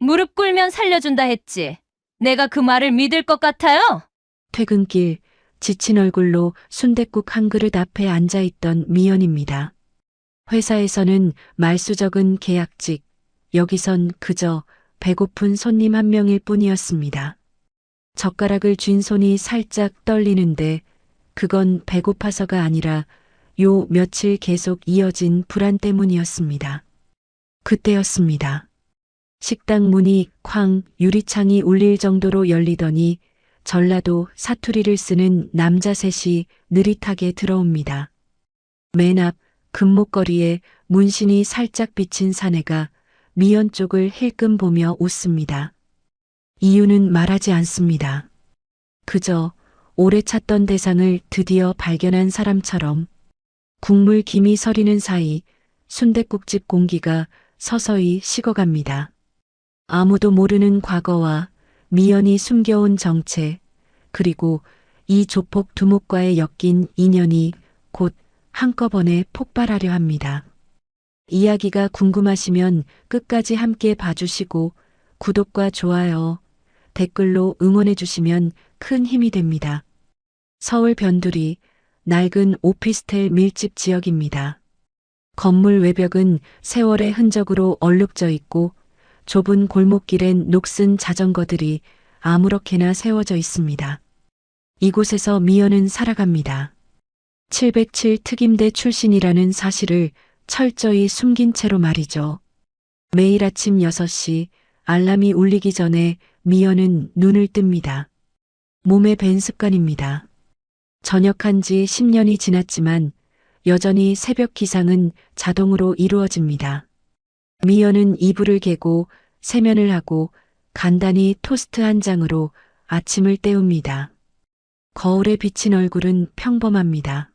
무릎 꿇으면 살려준다 했지. 내가 그 말을 믿을 것 같아요? 퇴근길 지친 얼굴로 순댓국 한 그릇 앞에 앉아있던 미연입니다. 회사에서는 말수 적은 계약직, 여기선 그저 배고픈 손님 한 명일 뿐이었습니다. 젓가락을 쥔 손이 살짝 떨리는데 그건 배고파서가 아니라 요 며칠 계속 이어진 불안 때문이었습니다. 그때였습니다. 식당 문이 쾅 유리창이 울릴 정도로 열리더니 전라도 사투리를 쓰는 남자 셋이 느릿하게 들어옵니다. 맨 앞 금목걸이에 문신이 살짝 비친 사내가 미연 쪽을 힐끔 보며 웃습니다. 이유는 말하지 않습니다. 그저 오래 찾던 대상을 드디어 발견한 사람처럼 국물 김이 서리는 사이 순댓국집 공기가 서서히 식어갑니다. 아무도 모르는 과거와 미연이 숨겨온 정체, 그리고 이 조폭 두목과의 엮인 인연이 곧 한꺼번에 폭발하려 합니다. 이야기가 궁금하시면 끝까지 함께 봐주시고 구독과 좋아요, 댓글로 응원해 주시면 큰 힘이 됩니다. 서울 변두리 낡은 오피스텔 밀집 지역입니다. 건물 외벽은 세월의 흔적으로 얼룩져 있고 좁은 골목길엔 녹슨 자전거들이 아무렇게나 세워져 있습니다. 이곳에서 미연은 살아갑니다. 707 특임대 출신이라는 사실을 철저히 숨긴 채로 말이죠. 매일 아침 6시 알람이 울리기 전에 미연은 눈을 뜹니다. 몸에 밴 습관입니다. 전역한 지 10년이 지났지만 여전히 새벽 기상은 자동으로 이루어집니다. 미연은 이불을 개고 세면을 하고 간단히 토스트 한 장으로 아침을 때웁니다. 거울에 비친 얼굴은 평범합니다.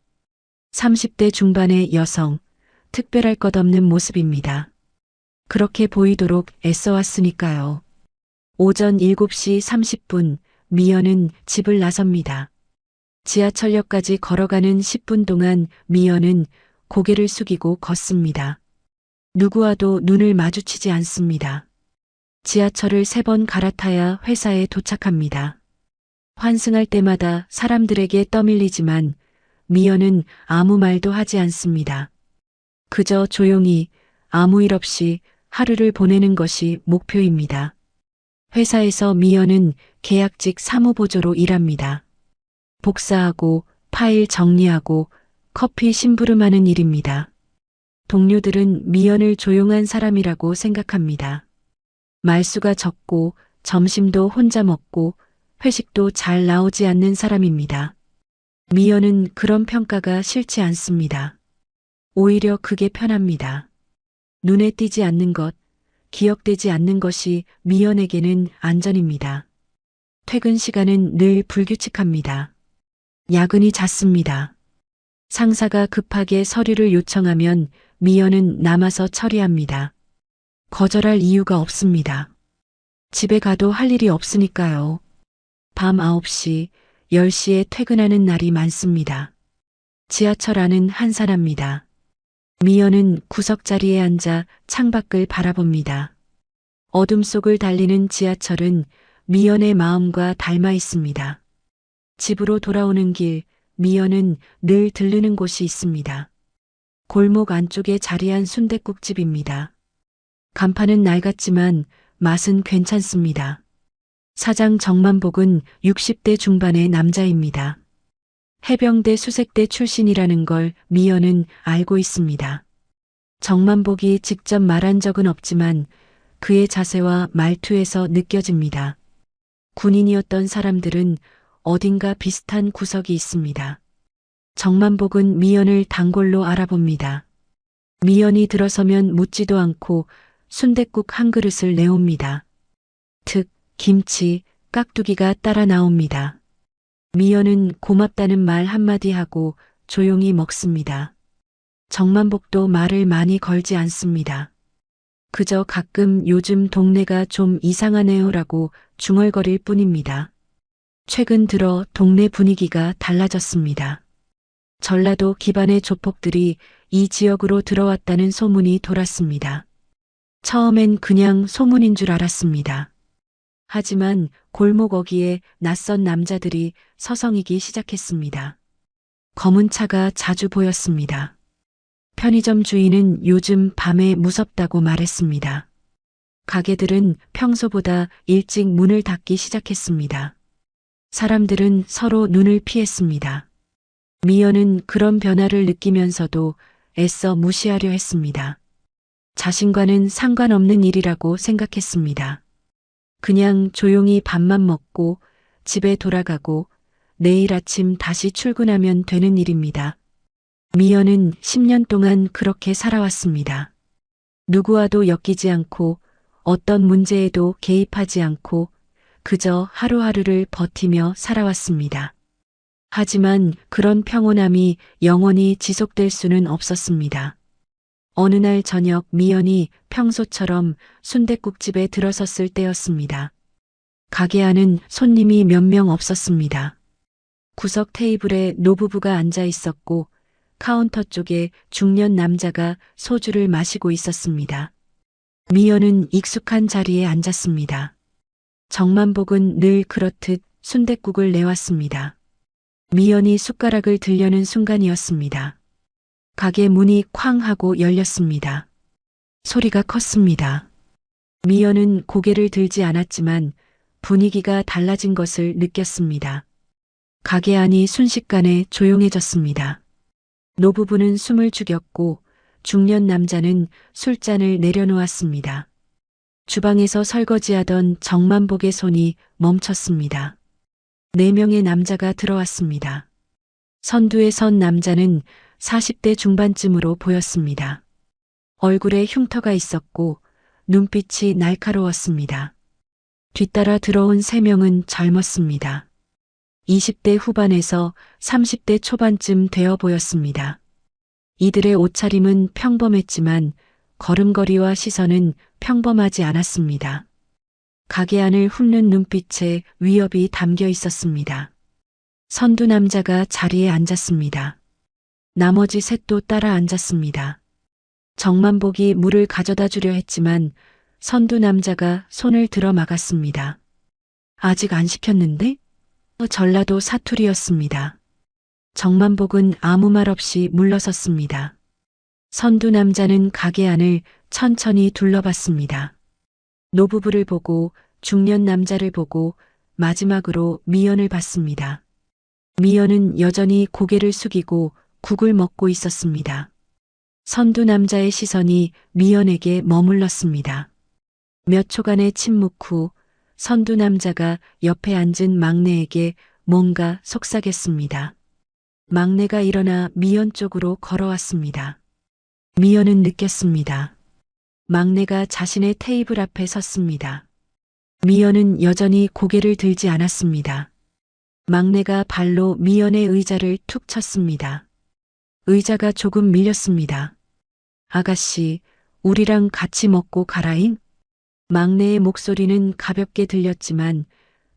30대 중반의 여성, 특별할 것 없는 모습입니다. 그렇게 보이도록 애써왔으니까요. 오전 7시 30분 미연은 집을 나섭니다. 지하철역까지 걸어가는 10분 동안 미연은 고개를 숙이고 걷습니다. 누구와도 눈을 마주치지 않습니다. 지하철을 3번 갈아타야 회사에 도착합니다. 환승할 때마다 사람들에게 떠밀리지만 미연은 아무 말도 하지 않습니다. 그저 조용히 아무 일 없이 하루를 보내는 것이 목표입니다. 회사에서 미연은 계약직 사무보조로 일합니다. 복사하고 파일 정리하고 커피 심부름하는 일입니다. 동료들은 미연을 조용한 사람이라고 생각합니다. 말수가 적고 점심도 혼자 먹고 회식도 잘 나오지 않는 사람입니다. 미연은 그런 평가가 싫지 않습니다. 오히려 그게 편합니다. 눈에 띄지 않는 것, 기억되지 않는 것이 미연에게는 안전입니다. 퇴근 시간은 늘 불규칙합니다. 야근이 잦습니다. 상사가 급하게 서류를 요청하면 미연은 남아서 처리합니다. 거절할 이유가 없습니다. 집에 가도 할 일이 없으니까요. 밤 9시, 10시에 퇴근하는 날이 많습니다. 지하철 안은 한산합니다. 미연은 구석자리에 앉아 창밖을 바라봅니다. 어둠 속을 달리는 지하철은 미연의 마음과 닮아 있습니다. 집으로 돌아오는 길, 미연은 늘 들르는 곳이 있습니다. 골목 안쪽에 자리한 순댓국집입니다. 간판은 낡았지만 맛은 괜찮습니다. 사장 정만복은 60대 중반의 남자입니다. 해병대 수색대 출신이라는 걸 미연은 알고 있습니다. 정만복이 직접 말한 적은 없지만 그의 자세와 말투에서 느껴집니다. 군인이었던 사람들은 어딘가 비슷한 구석이 있습니다. 정만복은 미연을 단골로 알아봅니다. 미연이 들어서면 묻지도 않고 순댓국 한 그릇을 내옵니다. 특, 김치, 깍두기가 따라 나옵니다. 미연은 고맙다는 말 한마디 하고 조용히 먹습니다. 정만복도 말을 많이 걸지 않습니다. 그저 가끔 요즘 동네가 좀 이상하네요라고 중얼거릴 뿐입니다. 최근 들어 동네 분위기가 달라졌습니다. 전라도 기반의 조폭들이 이 지역으로 들어왔다는 소문이 돌았습니다. 처음엔 그냥 소문인 줄 알았습니다. 하지만 골목 어귀에 낯선 남자들이 서성이기 시작했습니다. 검은 차가 자주 보였습니다. 편의점 주인은 요즘 밤에 무섭다고 말했습니다. 가게들은 평소보다 일찍 문을 닫기 시작했습니다. 사람들은 서로 눈을 피했습니다. 미연은 그런 변화를 느끼면서도 애써 무시하려 했습니다. 자신과는 상관없는 일이라고 생각했습니다. 그냥 조용히 밥만 먹고 집에 돌아가고 내일 아침 다시 출근하면 되는 일입니다. 미연은 10년 동안 그렇게 살아왔습니다. 누구와도 엮이지 않고 어떤 문제에도 개입하지 않고 그저 하루하루를 버티며 살아왔습니다. 하지만 그런 평온함이 영원히 지속될 수는 없었습니다. 어느 날 저녁 미연이 평소처럼 순댓국집에 들어섰을 때였습니다. 가게 안은 손님이 몇 명 없었습니다. 구석 테이블에 노부부가 앉아 있었고 카운터 쪽에 중년 남자가 소주를 마시고 있었습니다. 미연은 익숙한 자리에 앉았습니다. 정만복은 늘 그렇듯 순댓국을 내왔습니다. 미연이 숟가락을 들려는 순간이었습니다. 가게 문이 쾅 하고 열렸습니다. 소리가 컸습니다. 미연은 고개를 들지 않았지만 분위기가 달라진 것을 느꼈습니다. 가게 안이 순식간에 조용해졌습니다. 노부부는 숨을 죽였고 중년 남자는 술잔을 내려놓았습니다. 주방에서 설거지하던 정만복의 손이 멈췄습니다. 4명의 남자가 들어왔습니다. 선두에 선 남자는 40대 중반쯤으로 보였습니다. 얼굴에 흉터가 있었고 눈빛이 날카로웠습니다. 뒤따라 들어온 3명은 젊었습니다. 20대 후반에서 30대 초반쯤 되어 보였습니다. 이들의 옷차림은 평범했지만 걸음걸이와 시선은 평범하지 않았습니다. 가게 안을 훑는 눈빛에 위협이 담겨 있었습니다. 선두 남자가 자리에 앉았습니다. 나머지 셋도 따라 앉았습니다. 정만복이 물을 가져다 주려 했지만 선두 남자가 손을 들어 막았습니다. 아직 안 시켰는데? 전라도 사투리였습니다. 정만복은 아무 말 없이 물러섰습니다. 선두 남자는 가게 안을 천천히 둘러봤습니다. 노부부를 보고 중년 남자를 보고 마지막으로 미연을 봤습니다. 미연은 여전히 고개를 숙이고 국을 먹고 있었습니다. 선두 남자의 시선이 미연에게 머물렀습니다. 몇 초간의 침묵 후 선두 남자가 옆에 앉은 막내에게 뭔가 속삭였습니다. 막내가 일어나 미연 쪽으로 걸어왔습니다. 미연은 느꼈습니다. 막내가 자신의 테이블 앞에 섰습니다. 미연은 여전히 고개를 들지 않았습니다. 막내가 발로 미연의 의자를 툭 쳤습니다. 의자가 조금 밀렸습니다. 아가씨, 우리랑 같이 먹고 가라잉? 막내의 목소리는 가볍게 들렸지만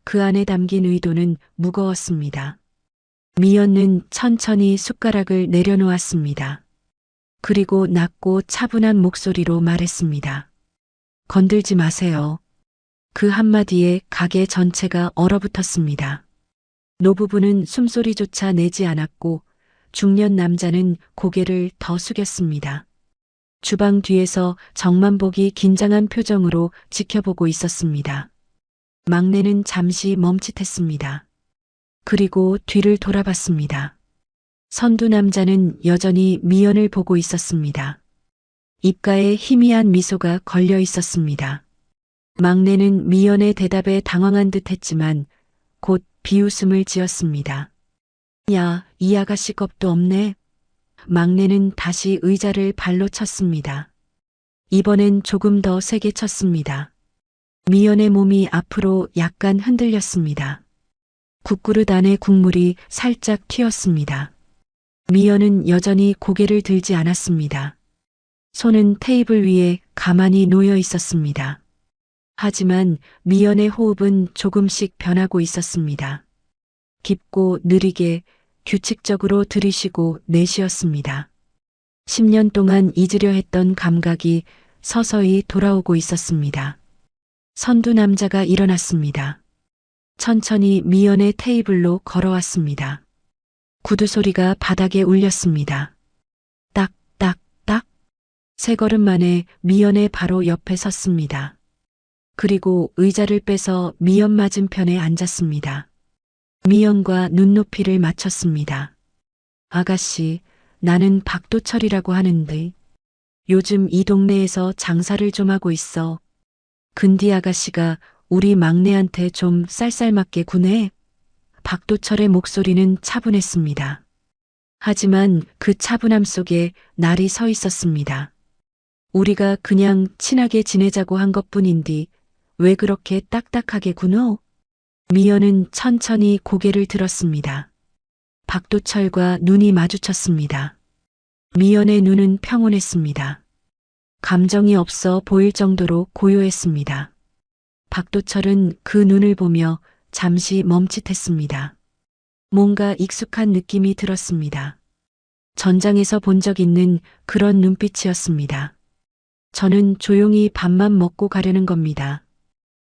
그 안에 담긴 의도는 무거웠습니다. 미연은 천천히 숟가락을 내려놓았습니다. 그리고 낮고 차분한 목소리로 말했습니다. 건들지 마세요. 그 한마디에 가게 전체가 얼어붙었습니다. 노부부는 숨소리조차 내지 않았고 중년 남자는 고개를 더 숙였습니다. 주방 뒤에서 정만복이 긴장한 표정으로 지켜보고 있었습니다. 막내는 잠시 멈칫했습니다. 그리고 뒤를 돌아봤습니다. 선두 남자는 여전히 미연을 보고 있었습니다. 입가에 희미한 미소가 걸려 있었습니다. 막내는 미연의 대답에 당황한 듯 했지만 곧 비웃음을 지었습니다. 야, 이 아가씨 겁도 없네. 막내는 다시 의자를 발로 쳤습니다. 이번엔 조금 더 세게 쳤습니다. 미연의 몸이 앞으로 약간 흔들렸습니다. 국그릇 안에 국물이 살짝 튀었습니다. 미연은 여전히 고개를 들지 않았습니다. 손은 테이블 위에 가만히 놓여 있었습니다. 하지만 미연의 호흡은 조금씩 변하고 있었습니다. 깊고 느리게 규칙적으로 들이쉬고 내쉬었습니다. 10년 동안 잊으려 했던 감각이 서서히 돌아오고 있었습니다. 선두 남자가 일어났습니다. 천천히 미연의 테이블로 걸어왔습니다. 구두 소리가 바닥에 울렸습니다. 딱, 딱, 딱. 세 걸음 만에 미연의 바로 옆에 섰습니다. 그리고 의자를 빼서 미연 맞은편에 앉았습니다. 미연과 눈높이를 맞췄습니다. 아가씨, 나는 박도철이라고 하는데 요즘 이 동네에서 장사를 좀 하고 있어. 근디 아가씨가 우리 막내한테 좀 쌀쌀맞게 구네. 박도철의 목소리는 차분했습니다. 하지만 그 차분함 속에 날이 서 있었습니다. 우리가 그냥 친하게 지내자고 한 것뿐인디 왜 그렇게 딱딱하게 구노? 미연은 천천히 고개를 들었습니다. 박도철과 눈이 마주쳤습니다. 미연의 눈은 평온했습니다. 감정이 없어 보일 정도로 고요했습니다. 박도철은 그 눈을 보며 잠시 멈칫했습니다. 뭔가 익숙한 느낌이 들었습니다. 전장에서 본 적 있는 그런 눈빛이었습니다. 저는 조용히 밥만 먹고 가려는 겁니다.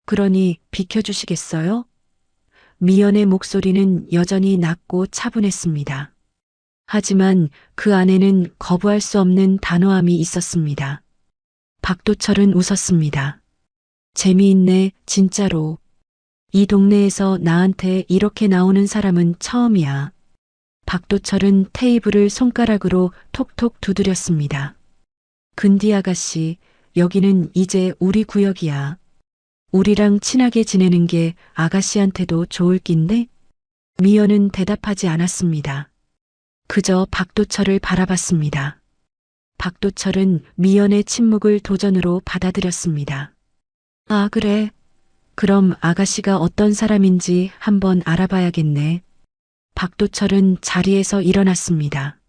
그러니 비켜주시겠어요? 미연의 목소리는 여전히 낮고 차분했습니다. 하지만 그 안에는 거부할 수 없는 단호함이 있었습니다. 박도철은 웃었습니다. 재미있네, 진짜로. 이 동네에서 나한테 이렇게 나오는 사람은 처음이야. 박도철은 테이블을 손가락으로 톡톡 두드렸습니다. 근디 아가씨, 여기는 이제 우리 구역이야. 우리랑 친하게 지내는 게 아가씨한테도 좋을 낀데? 미연은 대답하지 않았습니다. 그저 박도철을 바라봤습니다. 박도철은 미연의 침묵을 도전으로 받아들였습니다. 아, 그래. 그럼 아가씨가 어떤 사람인지 한번 알아봐야겠네. 박도철은 자리에서 일어났습니다.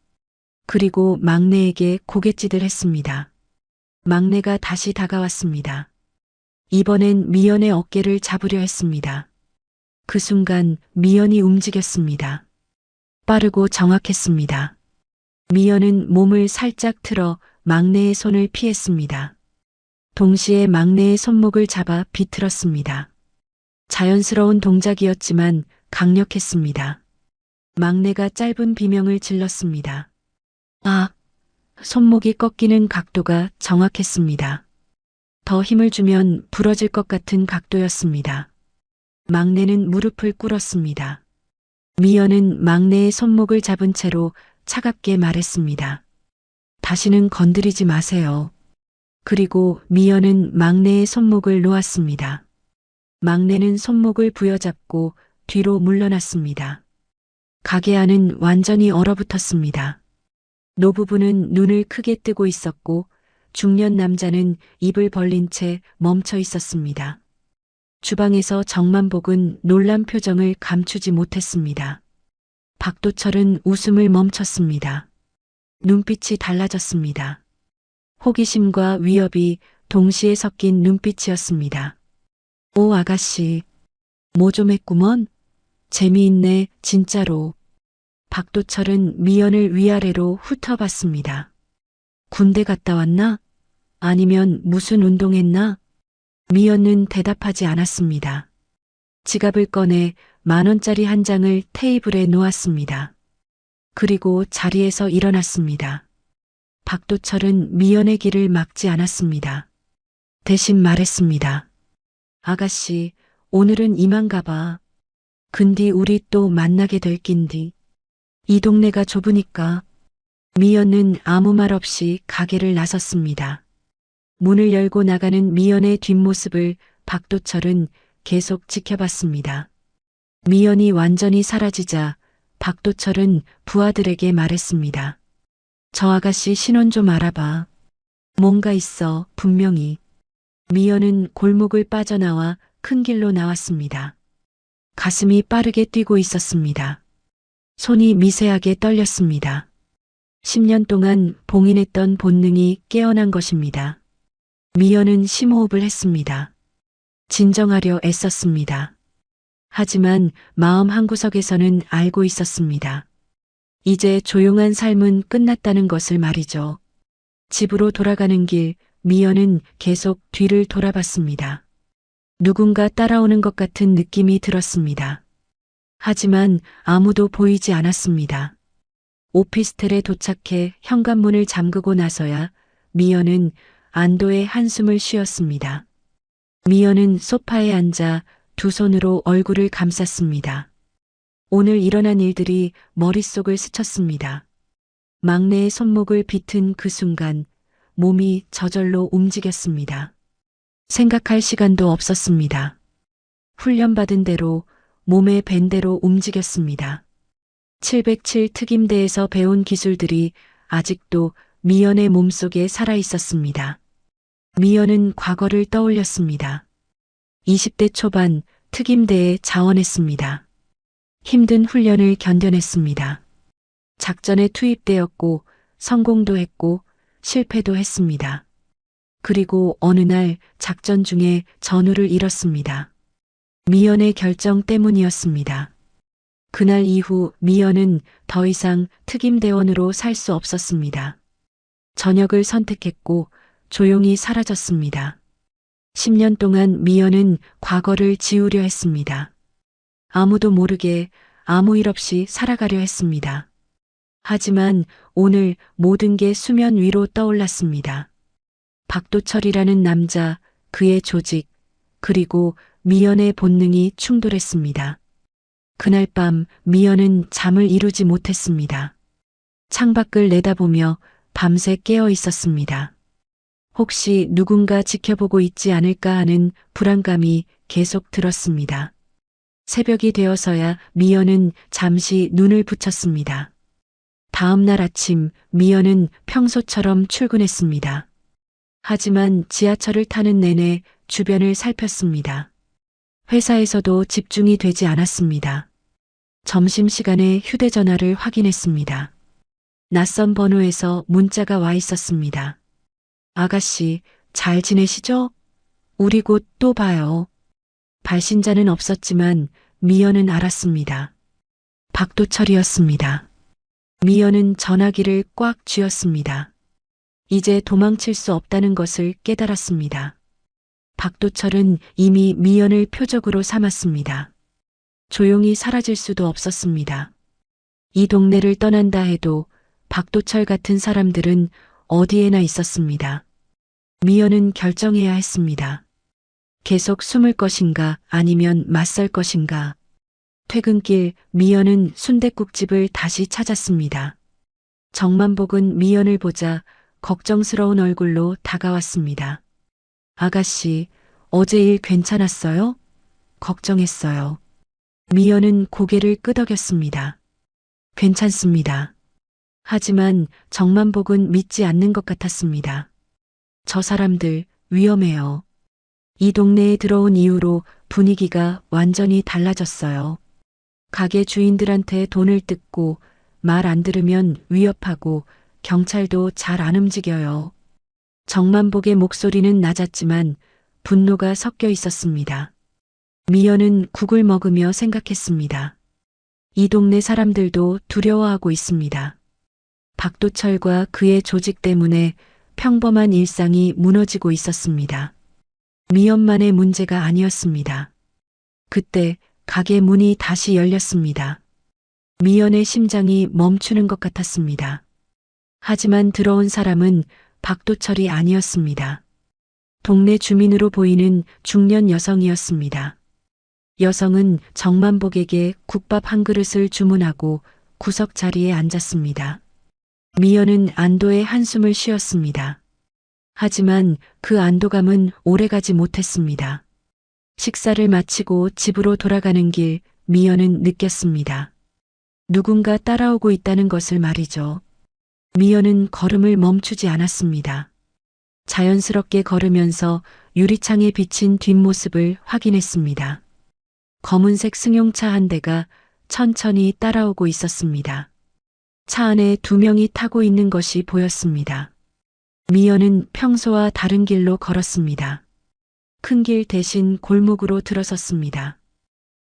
그리고 막내에게 고갯짓을 했습니다. 막내가 다시 다가왔습니다. 이번엔 미연의 어깨를 잡으려 했습니다. 그 순간 미연이 움직였습니다. 빠르고 정확했습니다. 미연은 몸을 살짝 틀어 막내의 손을 피했습니다. 동시에 막내의 손목을 잡아 비틀었습니다. 자연스러운 동작이었지만 강력했습니다. 막내가 짧은 비명을 질렀습니다. 아, 손목이 꺾이는 각도가 정확했습니다. 더 힘을 주면 부러질 것 같은 각도였습니다. 막내는 무릎을 꿇었습니다. 미연은 막내의 손목을 잡은 채로 차갑게 말했습니다. 다시는 건드리지 마세요. 그리고 미연은 막내의 손목을 놓았습니다. 막내는 손목을 부여잡고 뒤로 물러났습니다. 가게 안은 완전히 얼어붙었습니다. 노부부는 눈을 크게 뜨고 있었고 중년 남자는 입을 벌린 채 멈춰 있었습니다. 주방에서 정만복은 놀란 표정을 감추지 못했습니다. 박도철은 웃음을 멈췄습니다. 눈빛이 달라졌습니다. 호기심과 위협이 동시에 섞인 눈빛이었습니다. 오, 아가씨. 뭐 좀 했구먼? 재미있네, 진짜로. 박도철은 미연을 위아래로 훑어봤습니다. 군대 갔다 왔나? 아니면 무슨 운동했나? 미연은 대답하지 않았습니다. 지갑을 꺼내 10,000원짜리 한 장을 테이블에 놓았습니다. 그리고 자리에서 일어났습니다. 박도철은 미연의 길을 막지 않았습니다. 대신 말했습니다. 아가씨, 오늘은 이만 가봐. 근디 우리 또 만나게 될 낀디. 이 동네가 좁으니까. 미연은 아무 말 없이 가게를 나섰습니다. 문을 열고 나가는 미연의 뒷모습을 박도철은 계속 지켜봤습니다. 미연이 완전히 사라지자 박도철은 부하들에게 말했습니다. 저 아가씨 신원 좀 알아봐. 뭔가 있어, 분명히. 미연은 골목을 빠져나와 큰 길로 나왔습니다. 가슴이 빠르게 뛰고 있었습니다. 손이 미세하게 떨렸습니다. 10년 동안 봉인했던 본능이 깨어난 것입니다. 미연은 심호흡을 했습니다. 진정하려 애썼습니다. 하지만 마음 한구석에서는 알고 있었습니다. 이제 조용한 삶은 끝났다는 것을 말이죠. 집으로 돌아가는 길, 미연은 계속 뒤를 돌아봤습니다. 누군가 따라오는 것 같은 느낌이 들었습니다. 하지만 아무도 보이지 않았습니다. 오피스텔에 도착해 현관문을 잠그고 나서야 미연은 안도의 한숨을 쉬었습니다. 미연은 소파에 앉아 두 손으로 얼굴을 감쌌습니다. 오늘 일어난 일들이 머릿속을 스쳤습니다. 막내의 손목을 비튼 그 순간 몸이 저절로 움직였습니다. 생각할 시간도 없었습니다. 훈련받은 대로 몸에 밴 대로 움직였습니다. 707 특임대에서 배운 기술들이 아직도 미연의 몸속에 살아 있었습니다. 미연은 과거를 떠올렸습니다. 20대 초반 특임대에 자원했습니다. 힘든 훈련을 견뎌냈습니다. 작전에 투입되었고 성공도 했고 실패도 했습니다. 그리고 어느 날 작전 중에 전우를 잃었습니다. 미연의 결정 때문이었습니다. 그날 이후 미연은 더 이상 특임대원으로 살 수 없었습니다. 전역을 선택했고 조용히 사라졌습니다. 10년 동안 미연은 과거를 지우려 했습니다. 아무도 모르게 아무 일 없이 살아가려 했습니다. 하지만 오늘 모든 게 수면 위로 떠올랐습니다. 박도철이라는 남자, 그의 조직, 그리고 미연의 본능이 충돌했습니다. 그날 밤 미연은 잠을 이루지 못했습니다. 창밖을 내다보며 밤새 깨어 있었습니다. 혹시 누군가 지켜보고 있지 않을까 하는 불안감이 계속 들었습니다. 새벽이 되어서야 미연은 잠시 눈을 붙였습니다. 다음 날 아침 미연은 평소처럼 출근했습니다. 하지만 지하철을 타는 내내 주변을 살폈습니다. 회사에서도 집중이 되지 않았습니다. 점심시간에 휴대전화를 확인했습니다. 낯선 번호에서 문자가 와 있었습니다. 아가씨, 잘 지내시죠? 우리 곧 또 봐요. 발신자는 없었지만 미연은 알았습니다. 박도철이었습니다. 미연은 전화기를 꽉 쥐었습니다. 이제 도망칠 수 없다는 것을 깨달았습니다. 박도철은 이미 미연을 표적으로 삼았습니다. 조용히 사라질 수도 없었습니다. 이 동네를 떠난다 해도 박도철 같은 사람들은 어디에나 있었습니다. 미연은 결정해야 했습니다. 계속 숨을 것인가 아니면 맞설 것인가. 퇴근길 미연은 순댓국집을 다시 찾았습니다. 정만복은 미연을 보자 걱정스러운 얼굴로 다가왔습니다. 아가씨, 어제 일 괜찮았어요? 걱정했어요. 미연은 고개를 끄덕였습니다. 괜찮습니다. 하지만 정만복은 믿지 않는 것 같았습니다. 저 사람들 위험해요. 이 동네에 들어온 이후로 분위기가 완전히 달라졌어요. 가게 주인들한테 돈을 뜯고 말 안 들으면 위협하고 경찰도 잘 안 움직여요. 정만복의 목소리는 낮았지만 분노가 섞여 있었습니다. 미연은 국을 먹으며 생각했습니다. 이 동네 사람들도 두려워하고 있습니다. 박도철과 그의 조직 때문에 평범한 일상이 무너지고 있었습니다. 미연만의 문제가 아니었습니다. 그때 가게 문이 다시 열렸습니다. 미연의 심장이 멈추는 것 같았습니다. 하지만 들어온 사람은 박도철이 아니었습니다. 동네 주민으로 보이는 중년 여성이었습니다. 여성은 정만복에게 국밥 한 그릇을 주문하고 구석 자리에 앉았습니다. 미연은 안도의 한숨을 쉬었습니다. 하지만 그 안도감은 오래가지 못했습니다. 식사를 마치고 집으로 돌아가는 길 미연은 느꼈습니다. 누군가 따라오고 있다는 것을 말이죠. 미연은 걸음을 멈추지 않았습니다. 자연스럽게 걸으면서 유리창에 비친 뒷모습을 확인했습니다. 검은색 승용차 한 대가 천천히 따라오고 있었습니다. 차 안에 두 명이 타고 있는 것이 보였습니다. 미연은 평소와 다른 길로 걸었습니다. 큰 길 대신 골목으로 들어섰습니다.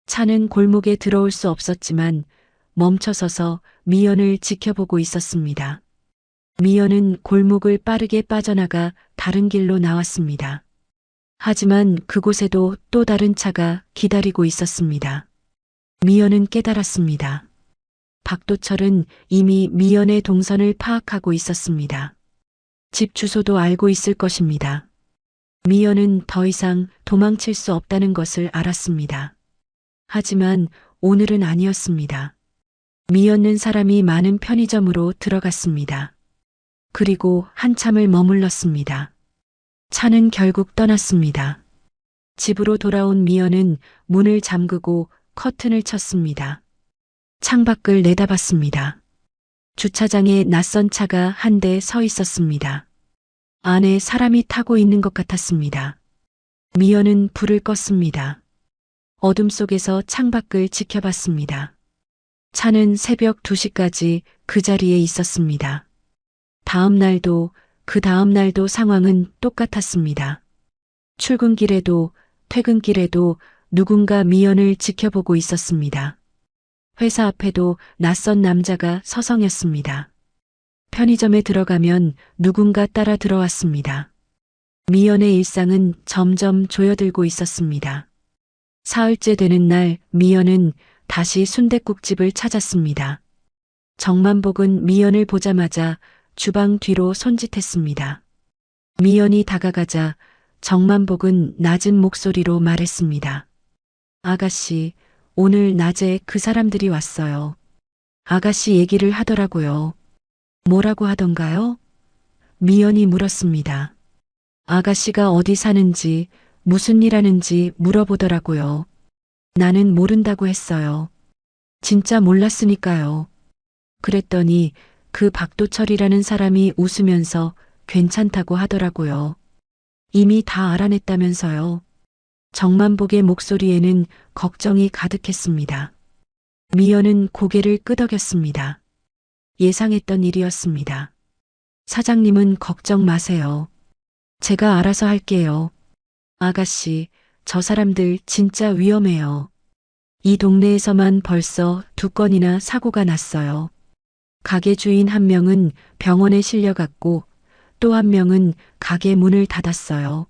차는 골목에 들어올 수 없었지만 멈춰서서 미연을 지켜보고 있었습니다. 미연은 골목을 빠르게 빠져나가 다른 길로 나왔습니다. 하지만 그곳에도 또 다른 차가 기다리고 있었습니다. 미연은 깨달았습니다. 박도철은 이미 미연의 동선을 파악하고 있었습니다. 집 주소도 알고 있을 것입니다. 미연은 더 이상 도망칠 수 없다는 것을 알았습니다. 하지만 오늘은 아니었습니다. 미연은 사람이 많은 편의점으로 들어갔습니다. 그리고 한참을 머물렀습니다. 차는 결국 떠났습니다. 집으로 돌아온 미연은 문을 잠그고 커튼을 쳤습니다. 창밖을 내다봤습니다. 주차장에 낯선 차가 한 대 서 있었습니다. 안에 사람이 타고 있는 것 같았습니다. 미연은 불을 껐습니다. 어둠 속에서 창밖을 지켜봤습니다. 차는 새벽 2시까지 그 자리에 있었습니다. 다음 날도 그 다음 날도 상황은 똑같았습니다. 출근길에도 퇴근길에도 누군가 미연을 지켜보고 있었습니다. 회사 앞에도 낯선 남자가 서성였습니다. 편의점에 들어가면 누군가 따라 들어왔습니다. 미연의 일상은 점점 조여들고 있었습니다. 사흘째 되는 날 미연은 다시 순댓국집을 찾았습니다. 정만복은 미연을 보자마자 주방 뒤로 손짓했습니다. 미연이 다가가자 정만복은 낮은 목소리로 말했습니다. 아가씨, 오늘 낮에 그 사람들이 왔어요. 아가씨 얘기를 하더라고요. 뭐라고 하던가요? 미연이 물었습니다. 아가씨가 어디 사는지, 무슨 일 하는지 물어보더라고요. 나는 모른다고 했어요. 진짜 몰랐으니까요. 그랬더니 그 박도철이라는 사람이 웃으면서 괜찮다고 하더라고요. 이미 다 알아냈다면서요. 정만복의 목소리에는 걱정이 가득했습니다. 미연은 고개를 끄덕였습니다. 예상했던 일이었습니다. 사장님은 걱정 마세요. 제가 알아서 할게요. 아가씨, 저 사람들 진짜 위험해요. 이 동네에서만 벌써 2건이나 사고가 났어요. 가게 주인 한 명은 병원에 실려갔고 또 한 명은 가게 문을 닫았어요.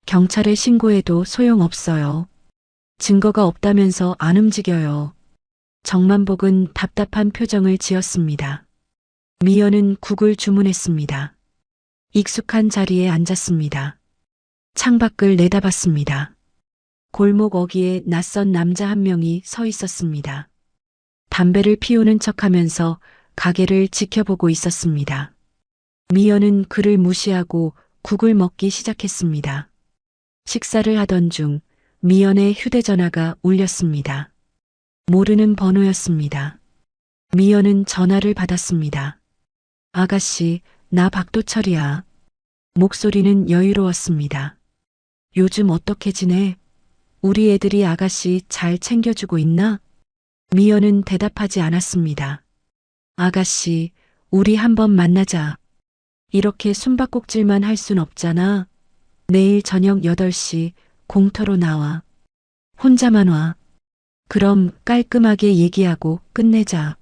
경찰에 신고해도 소용없어요. 증거가 없다면서 안 움직여요. 정만복은 답답한 표정을 지었습니다. 미연은 국을 주문했습니다. 익숙한 자리에 앉았습니다. 창밖을 내다봤습니다. 골목 어귀에 낯선 남자 한 명이 서 있었습니다. 담배를 피우는 척하면서 가게를 지켜보고 있었습니다. 미연은 그를 무시하고 국을 먹기 시작했습니다. 식사를 하던 중 미연의 휴대전화가 울렸습니다. 모르는 번호였습니다. 미연은 전화를 받았습니다. 아가씨, 나 박도철이야. 목소리는 여유로웠습니다. 요즘 어떻게 지내? 우리 애들이 아가씨 잘 챙겨주고 있나? 미연은 대답하지 않았습니다. 아가씨, 우리 한번 만나자. 이렇게 숨바꼭질만 할 순 없잖아. 내일 저녁 8시 공터로 나와. 혼자만 와. 그럼 깔끔하게 얘기하고 끝내자.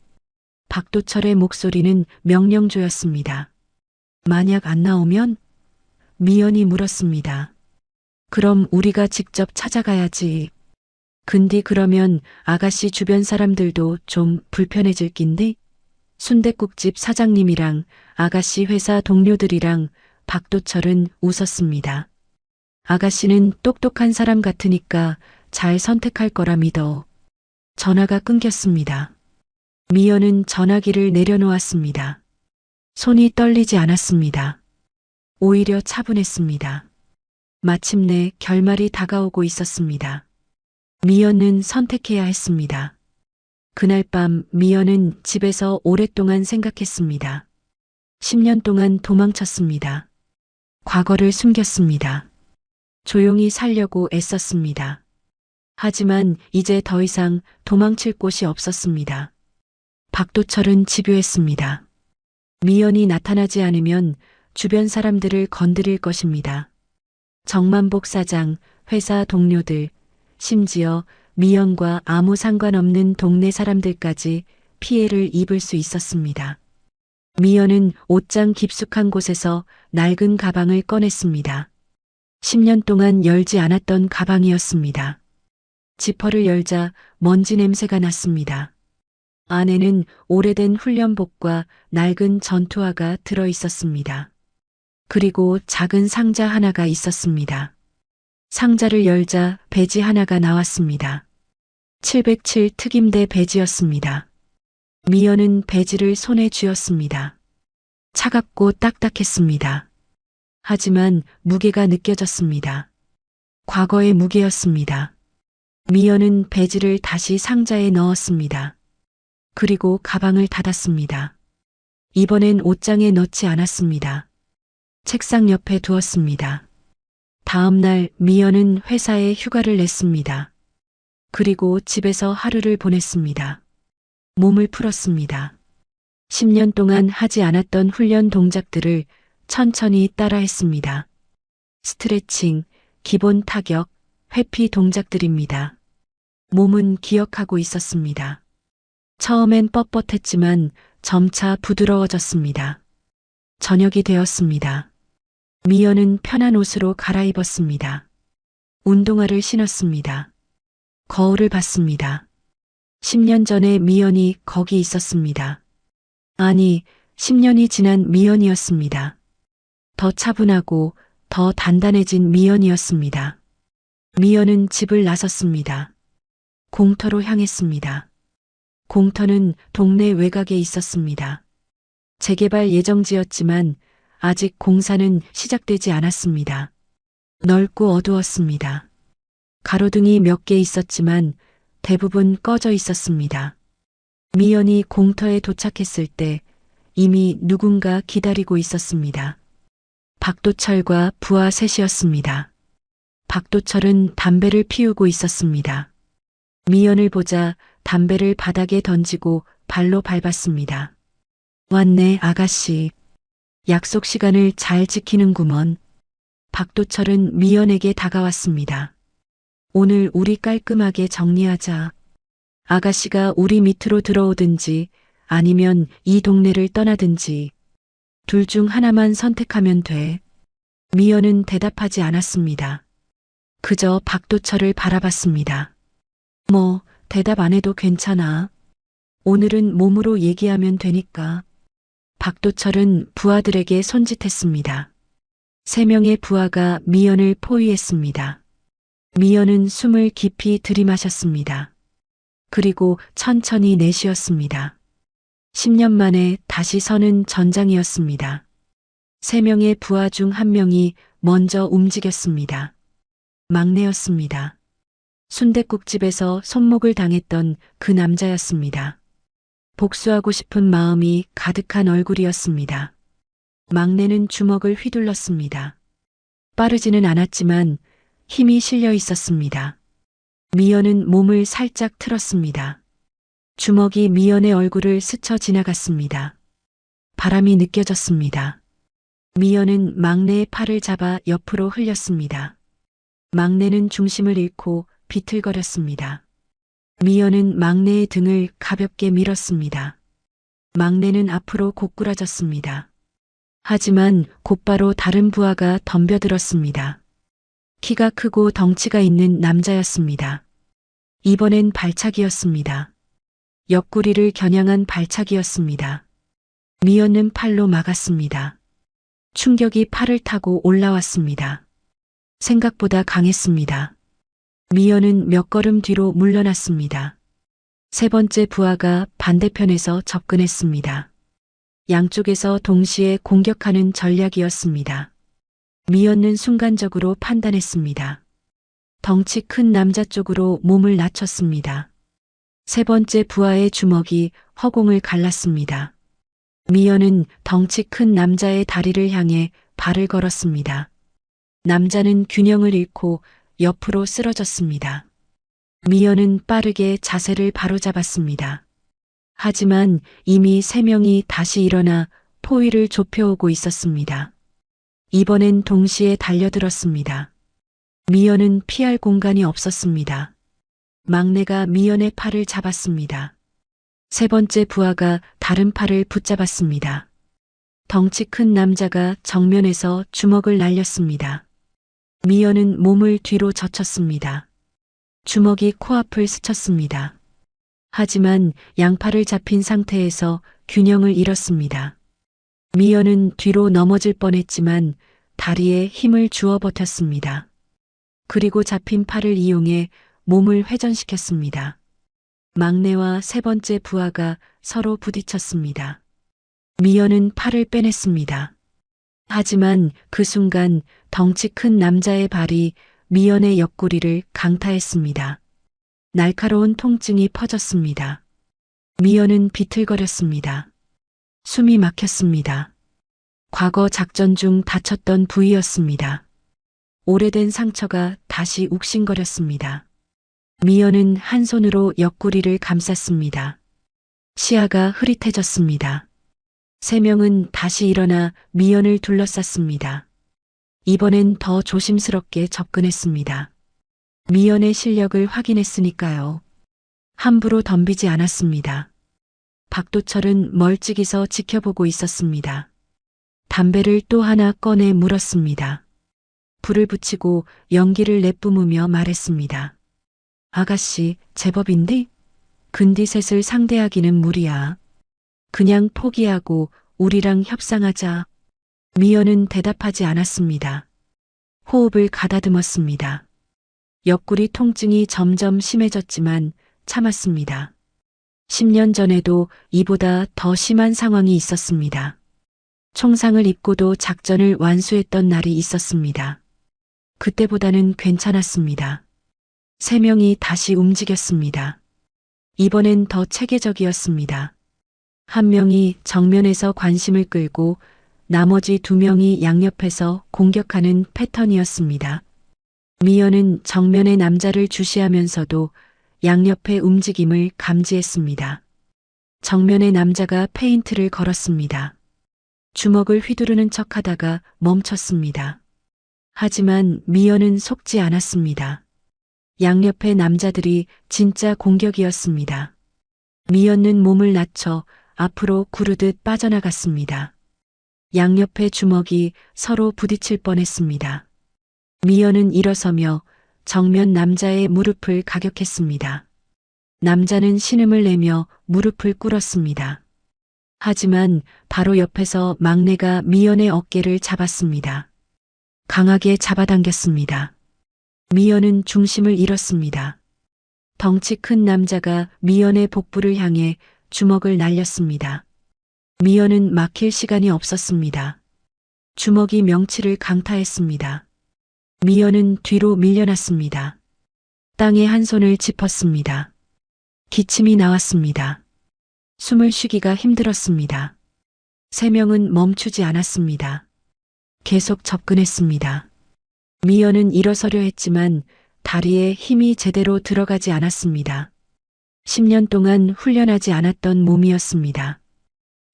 박도철의 목소리는 명령조였습니다. 만약 안 나오면? 미연이 물었습니다. 그럼 우리가 직접 찾아가야지. 근데 그러면 아가씨 주변 사람들도 좀 불편해질 낀데? 순댓국집 사장님이랑 아가씨 회사 동료들이랑 박도철은 웃었습니다. 아가씨는 똑똑한 사람 같으니까 잘 선택할 거라 믿어. 전화가 끊겼습니다. 미연은 전화기를 내려놓았습니다. 손이 떨리지 않았습니다. 오히려 차분했습니다. 마침내 결말이 다가오고 있었습니다. 미연은 선택해야 했습니다. 그날 밤 미연은 집에서 오랫동안 생각했습니다. 10년 동안 도망쳤습니다. 과거를 숨겼습니다. 조용히 살려고 애썼습니다. 하지만 이제 더 이상 도망칠 곳이 없었습니다. 박도철은 집요했습니다. 미연이 나타나지 않으면 주변 사람들을 건드릴 것입니다. 정만복 사장, 회사 동료들, 심지어 미연과 아무 상관없는 동네 사람들까지 피해를 입을 수 있었습니다. 미연은 옷장 깊숙한 곳에서 낡은 가방을 꺼냈습니다. 10년 동안 열지 않았던 가방이었습니다. 지퍼를 열자 먼지 냄새가 났습니다. 안에는 오래된 훈련복과 낡은 전투화가 들어 있었습니다. 그리고 작은 상자 하나가 있었습니다. 상자를 열자 배지 하나가 나왔습니다. 707 특임대 배지였습니다. 미연은 배지를 손에 쥐었습니다. 차갑고 딱딱했습니다. 하지만 무게가 느껴졌습니다. 과거의 무게였습니다. 미연은 배지를 다시 상자에 넣었습니다. 그리고 가방을 닫았습니다. 이번엔 옷장에 넣지 않았습니다. 책상 옆에 두었습니다. 다음 날 미연은 회사에 휴가를 냈습니다. 그리고 집에서 하루를 보냈습니다. 몸을 풀었습니다. 10년 동안 하지 않았던 훈련 동작들을 천천히 따라했습니다. 스트레칭, 기본 타격, 회피 동작들입니다. 몸은 기억하고 있었습니다. 처음엔 뻣뻣했지만 점차 부드러워졌습니다. 저녁이 되었습니다. 미연은 편한 옷으로 갈아입었습니다. 운동화를 신었습니다. 거울을 봤습니다. 10년 전에 미연이 거기 있었습니다. 아니, 10년이 지난 미연이었습니다. 더 차분하고 더 단단해진 미연이었습니다. 미연은 집을 나섰습니다. 공터로 향했습니다. 공터는 동네 외곽에 있었습니다. 재개발 예정지였지만 아직 공사는 시작되지 않았습니다. 넓고 어두웠습니다. 가로등이 몇 개 있었지만 대부분 꺼져 있었습니다. 미연이 공터에 도착했을 때 이미 누군가 기다리고 있었습니다. 박도철과 부하 셋이었습니다. 박도철은 담배를 피우고 있었습니다. 미연을 보자 담배를 바닥에 던지고 발로 밟았습니다. 왔네, 아가씨. 약속 시간을 잘 지키는구먼. 박도철은 미연에게 다가왔습니다. 오늘 우리 깔끔하게 정리하자. 아가씨가 우리 밑으로 들어오든지 아니면 이 동네를 떠나든지 둘 중 하나만 선택하면 돼. 미연은 대답하지 않았습니다. 그저 박도철을 바라봤습니다. 뭐, 대답 안 해도 괜찮아. 오늘은 몸으로 얘기하면 되니까. 박도철은 부하들에게 손짓했습니다. 3명의 부하가 미연을 포위했습니다. 미연은 숨을 깊이 들이마셨습니다. 그리고 천천히 내쉬었습니다. 10년 만에 다시 서는 전장이었습니다. 3명의 부하 중 1명이 먼저 움직였습니다. 막내였습니다. 순댓국집에서 손목을 당했던 그 남자였습니다. 복수하고 싶은 마음이 가득한 얼굴이었습니다. 막내는 주먹을 휘둘렀습니다. 빠르지는 않았지만 힘이 실려 있었습니다. 미연은 몸을 살짝 틀었습니다. 주먹이 미연의 얼굴을 스쳐 지나갔습니다. 바람이 느껴졌습니다. 미연은 막내의 팔을 잡아 옆으로 흘렸습니다. 막내는 중심을 잃고 비틀거렸습니다. 미연은 막내의 등을 가볍게 밀었습니다. 막내는 앞으로 고꾸라졌습니다. 하지만 곧바로 다른 부하가 덤벼들었습니다. 키가 크고 덩치가 있는 남자였습니다. 이번엔 발차기였습니다. 옆구리를 겨냥한 발차기였습니다. 미연은 팔로 막았습니다. 충격이 팔을 타고 올라왔습니다. 생각보다 강했습니다. 미연은 몇 걸음 뒤로 물러났습니다. 3번째 부하가 반대편에서 접근했습니다. 양쪽에서 동시에 공격하는 전략이었습니다. 미연은 순간적으로 판단했습니다. 덩치 큰 남자 쪽으로 몸을 낮췄습니다. 3번째 부하의 주먹이 허공을 갈랐습니다. 미연은 덩치 큰 남자의 다리를 향해 발을 걸었습니다. 남자는 균형을 잃고 옆으로 쓰러졌습니다. 미연은 빠르게 자세를 바로잡았습니다. 하지만 이미 3명이 다시 일어나 포위를 좁혀오고 있었습니다. 이번엔 동시에 달려들었습니다. 미연은 피할 공간이 없었습니다. 막내가 미연의 팔을 잡았습니다. 3번째 부하가 다른 팔을 붙잡았습니다. 덩치 큰 남자가 정면에서 주먹을 날렸습니다. 미연은 몸을 뒤로 젖혔습니다. 주먹이 코앞을 스쳤습니다. 하지만 양팔을 잡힌 상태에서 균형을 잃었습니다. 미연은 뒤로 넘어질 뻔했지만 다리에 힘을 주어 버텼습니다. 그리고 잡힌 팔을 이용해 몸을 회전시켰습니다. 막내와 세 번째 부하가 서로 부딪혔습니다. 미연은 팔을 빼냈습니다. 하지만 그 순간 덩치 큰 남자의 발이 미연의 옆구리를 강타했습니다. 날카로운 통증이 퍼졌습니다. 미연은 비틀거렸습니다. 숨이 막혔습니다. 과거 작전 중 다쳤던 부위였습니다. 오래된 상처가 다시 욱신거렸습니다. 미연은 한 손으로 옆구리를 감쌌습니다. 시야가 흐릿해졌습니다. 세 명은 다시 일어나 미연을 둘러쌌습니다. 이번엔 더 조심스럽게 접근했습니다. 미연의 실력을 확인했으니까요. 함부로 덤비지 않았습니다. 박도철은 멀찍이서 지켜보고 있었습니다. 담배를 또 하나 꺼내 물었습니다. 불을 붙이고 연기를 내뿜으며 말했습니다. 아가씨, 제법인데? 근디셋을 상대하기는 무리야. 그냥 포기하고 우리랑 협상하자. 미연은 대답하지 않았습니다. 호흡을 가다듬었습니다. 옆구리 통증이 점점 심해졌지만 참았습니다. 10년 전에도 이보다 더 심한 상황이 있었습니다. 총상을 입고도 작전을 완수했던 날이 있었습니다. 그때보다는 괜찮았습니다. 세 명이 다시 움직였습니다. 이번엔 더 체계적이었습니다. 한 명이 정면에서 관심을 끌고 나머지 두 명이 양옆에서 공격하는 패턴이었습니다. 미연은 정면의 남자를 주시하면서도 양옆의 움직임을 감지했습니다. 정면의 남자가 페인트를 걸었습니다. 주먹을 휘두르는 척하다가 멈췄습니다. 하지만 미연은 속지 않았습니다. 양옆의 남자들이 진짜 공격이었습니다. 미연은 몸을 낮춰 앞으로 구르듯 빠져나갔습니다. 양옆의 주먹이 서로 부딪힐 뻔했습니다. 미연은 일어서며 정면 남자의 무릎을 가격했습니다. 남자는 신음을 내며 무릎을 꿇었습니다. 하지만 바로 옆에서 막내가 미연의 어깨를 잡았습니다. 강하게 잡아당겼습니다. 미연은 중심을 잃었습니다. 덩치 큰 남자가 미연의 복부를 향해 주먹을 날렸습니다. 미연은 막힐 시간이 없었습니다. 주먹이 명치를 강타했습니다. 미연은 뒤로 밀려났습니다. 땅에 한 손을 짚었습니다. 기침이 나왔습니다. 숨을 쉬기가 힘들었습니다. 세 명은 멈추지 않았습니다. 계속 접근했습니다. 미연은 일어서려 했지만 다리에 힘이 제대로 들어가지 않았습니다. 10년 동안 훈련하지 않았던 몸이었습니다.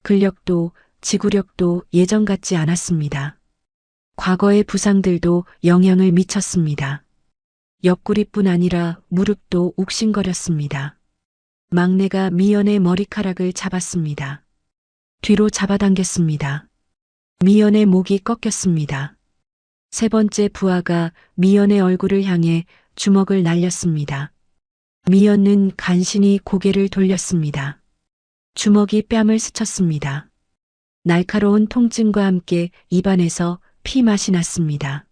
근력도 지구력도 예전 같지 않았습니다. 과거의 부상들도 영향을 미쳤습니다. 옆구리뿐 아니라 무릎도 욱신거렸습니다. 막내가 미연의 머리카락을 잡았습니다. 뒤로 잡아당겼습니다. 미연의 목이 꺾였습니다. 세 번째 부하가 미연의 얼굴을 향해 주먹을 날렸습니다. 미연은 간신히 고개를 돌렸습니다. 주먹이 뺨을 스쳤습니다. 날카로운 통증과 함께 입안에서 피맛이 났습니다.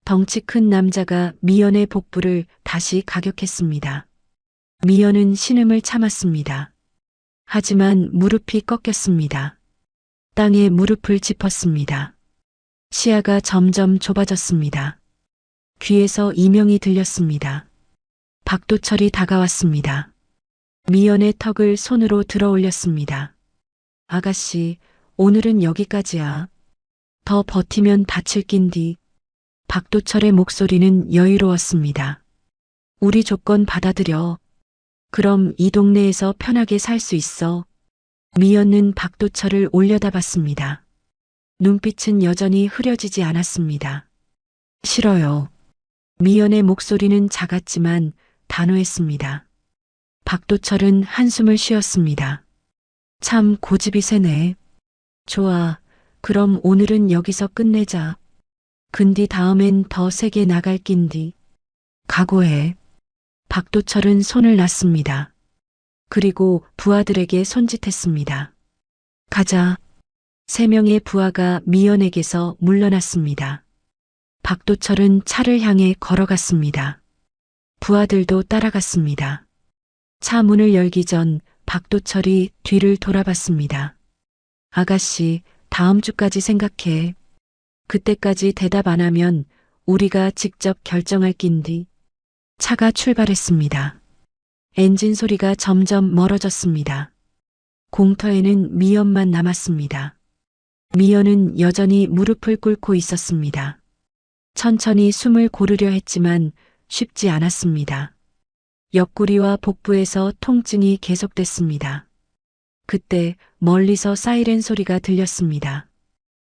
덩치 큰 남자가 미연의 복부를 다시 가격했습니다. 미연은 신음을 참았습니다. 하지만 무릎이 꺾였습니다. 땅에 무릎을 짚었습니다. 시야가 점점 좁아졌습니다. 귀에서 이명이 들렸습니다. 박도철이 다가왔습니다. 미연의 턱을 손으로 들어 올렸습니다. 아가씨, 오늘은 여기까지야. 더 버티면 다칠 낀디. 박도철의 목소리는 여유로웠습니다. 우리 조건 받아들여. 그럼 이 동네에서 편하게 살 수 있어. 미연은 박도철을 올려다봤습니다. 눈빛은 여전히 흐려지지 않았습니다. 싫어요. 미연의 목소리는 작았지만 단호했습니다. 박도철은 한숨을 쉬었습니다. 참 고집이 세네. 좋아. 그럼 오늘은 여기서 끝내자. 근디 다음엔 더 세게 나갈 낀디. 각오해. 박도철은 손을 놨습니다. 그리고 부하들에게 손짓했습니다. 가자. 3명의 부하가 미연에게서 물러났습니다. 박도철은 차를 향해 걸어갔습니다. 부하들도 따라갔습니다. 차 문을 열기 전 박도철이 뒤를 돌아봤습니다. 아가씨, 다음 주까지 생각해. 그때까지 대답 안 하면 우리가 직접 결정할 낀디. 차가 출발했습니다. 엔진 소리가 점점 멀어졌습니다. 공터에는 미연만 남았습니다. 미연은 여전히 무릎을 꿇고 있었습니다. 천천히 숨을 고르려 했지만 쉽지 않았습니다. 옆구리와 복부에서 통증이 계속됐습니다. 그때 멀리서 사이렌 소리가 들렸습니다.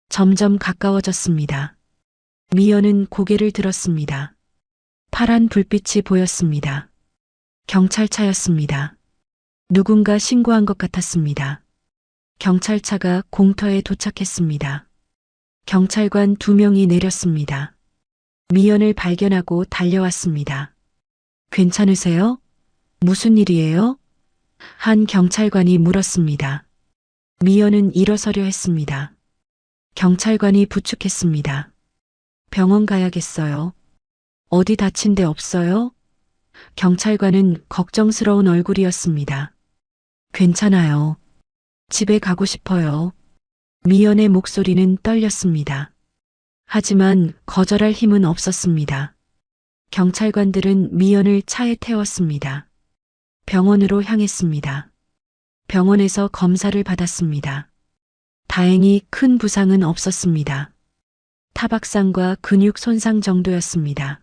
점점 가까워졌습니다. 미연은 고개를 들었습니다. 파란 불빛이 보였습니다. 경찰차였습니다. 누군가 신고한 것 같았습니다. 경찰차가 공터에 도착했습니다. 경찰관 2명이 내렸습니다. 미연을 발견하고 달려왔습니다. 괜찮으세요? 무슨 일이에요? 한 경찰관이 물었습니다. 미연은 일어서려 했습니다. 경찰관이 부축했습니다. 병원 가야겠어요. 어디 다친 데 없어요? 경찰관은 걱정스러운 얼굴이었습니다. 괜찮아요. 집에 가고 싶어요. 미연의 목소리는 떨렸습니다. 하지만 거절할 힘은 없었습니다. 경찰관들은 미연을 차에 태웠습니다. 병원으로 향했습니다. 병원에서 검사를 받았습니다. 다행히 큰 부상은 없었습니다. 타박상과 근육 손상 정도였습니다.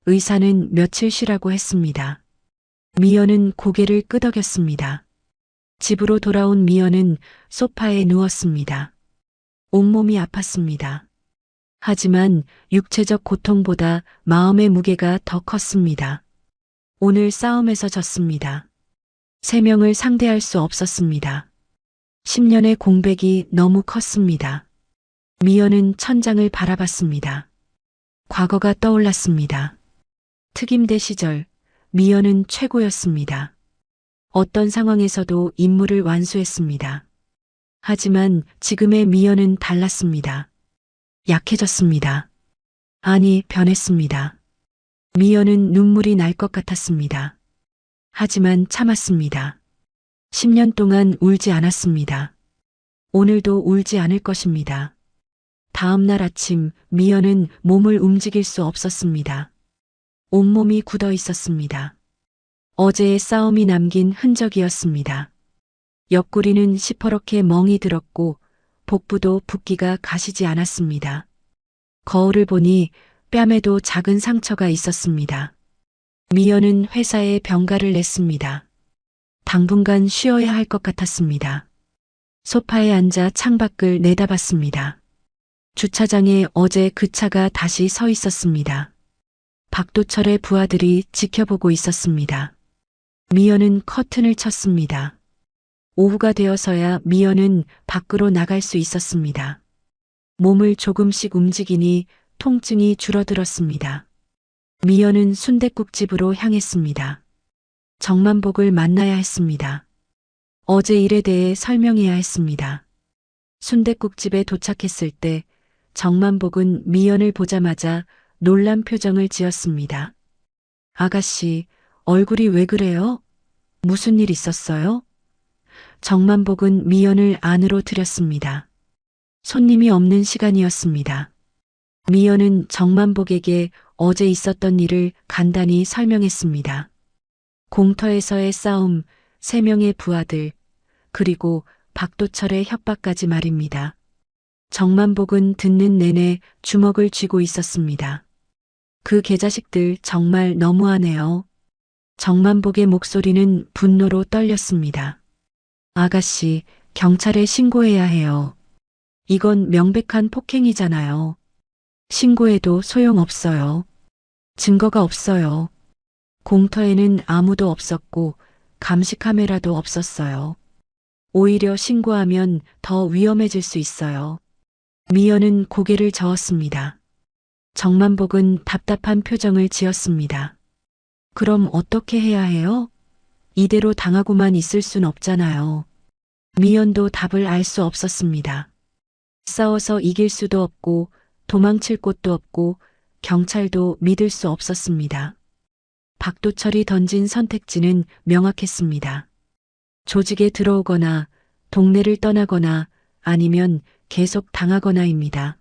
의사는 며칠 쉬라고 했습니다. 미연은 고개를 끄덕였습니다. 집으로 돌아온 미연은 소파에 누웠습니다. 온몸이 아팠습니다. 하지만 육체적 고통보다 마음의 무게가 더 컸습니다. 오늘 싸움에서 졌습니다. 3명을 상대할 수 없었습니다. 10년의 공백이 너무 컸습니다. 미연은 천장을 바라봤습니다. 과거가 떠올랐습니다. 특임대 시절 미연은 최고였습니다. 어떤 상황에서도 임무를 완수했습니다. 하지만 지금의 미연은 달랐습니다. 약해졌습니다. 아니, 변했습니다. 미연은 눈물이 날 것 같았습니다. 하지만 참았습니다. 10년 동안 울지 않았습니다. 오늘도 울지 않을 것입니다. 다음 날 아침 미연은 몸을 움직일 수 없었습니다. 온몸이 굳어 있었습니다. 어제의 싸움이 남긴 흔적이었습니다. 옆구리는 시퍼렇게 멍이 들었고 복부도 붓기가 가시지 않았습니다. 거울을 보니 뺨에도 작은 상처가 있었습니다. 미연은 회사에 병가를 냈습니다. 당분간 쉬어야 할 것 같았습니다. 소파에 앉아 창밖을 내다봤습니다. 주차장에 어제 그 차가 다시 서 있었습니다. 박도철의 부하들이 지켜보고 있었습니다. 미연은 커튼을 쳤습니다. 오후가 되어서야 미연은 밖으로 나갈 수 있었습니다. 몸을 조금씩 움직이니 통증이 줄어들었습니다. 미연은 순댓국집으로 향했습니다. 정만복을 만나야 했습니다. 어제 일에 대해 설명해야 했습니다. 순댓국집에 도착했을 때 정만복은 미연을 보자마자 놀란 표정을 지었습니다. 아가씨, 얼굴이 왜 그래요? 무슨 일 있었어요? 정만복은 미연을 안으로 들였습니다. 손님이 없는 시간이었습니다. 미연은 정만복에게 어제 있었던 일을 간단히 설명했습니다. 공터에서의 싸움, 3명의 부하들, 그리고 박도철의 협박까지 말입니다. 정만복은 듣는 내내 주먹을 쥐고 있었습니다. 그 개자식들 정말 너무하네요. 정만복의 목소리는 분노로 떨렸습니다. 아가씨, 경찰에 신고해야 해요. 이건 명백한 폭행이잖아요. 신고해도 소용없어요. 증거가 없어요. 공터에는 아무도 없었고 감시 카메라도 없었어요. 오히려 신고하면 더 위험해질 수 있어요. 미연은 고개를 저었습니다. 정만복은 답답한 표정을 지었습니다. 그럼 어떻게 해야 해요? 이대로 당하고만 있을 순 없잖아요. 미연도 답을 알 수 없었습니다. 싸워서 이길 수도 없고 도망칠 곳도 없고 경찰도 믿을 수 없었습니다. 박도철이 던진 선택지는 명확했습니다. 조직에 들어오거나 동네를 떠나거나 아니면 계속 당하거나입니다.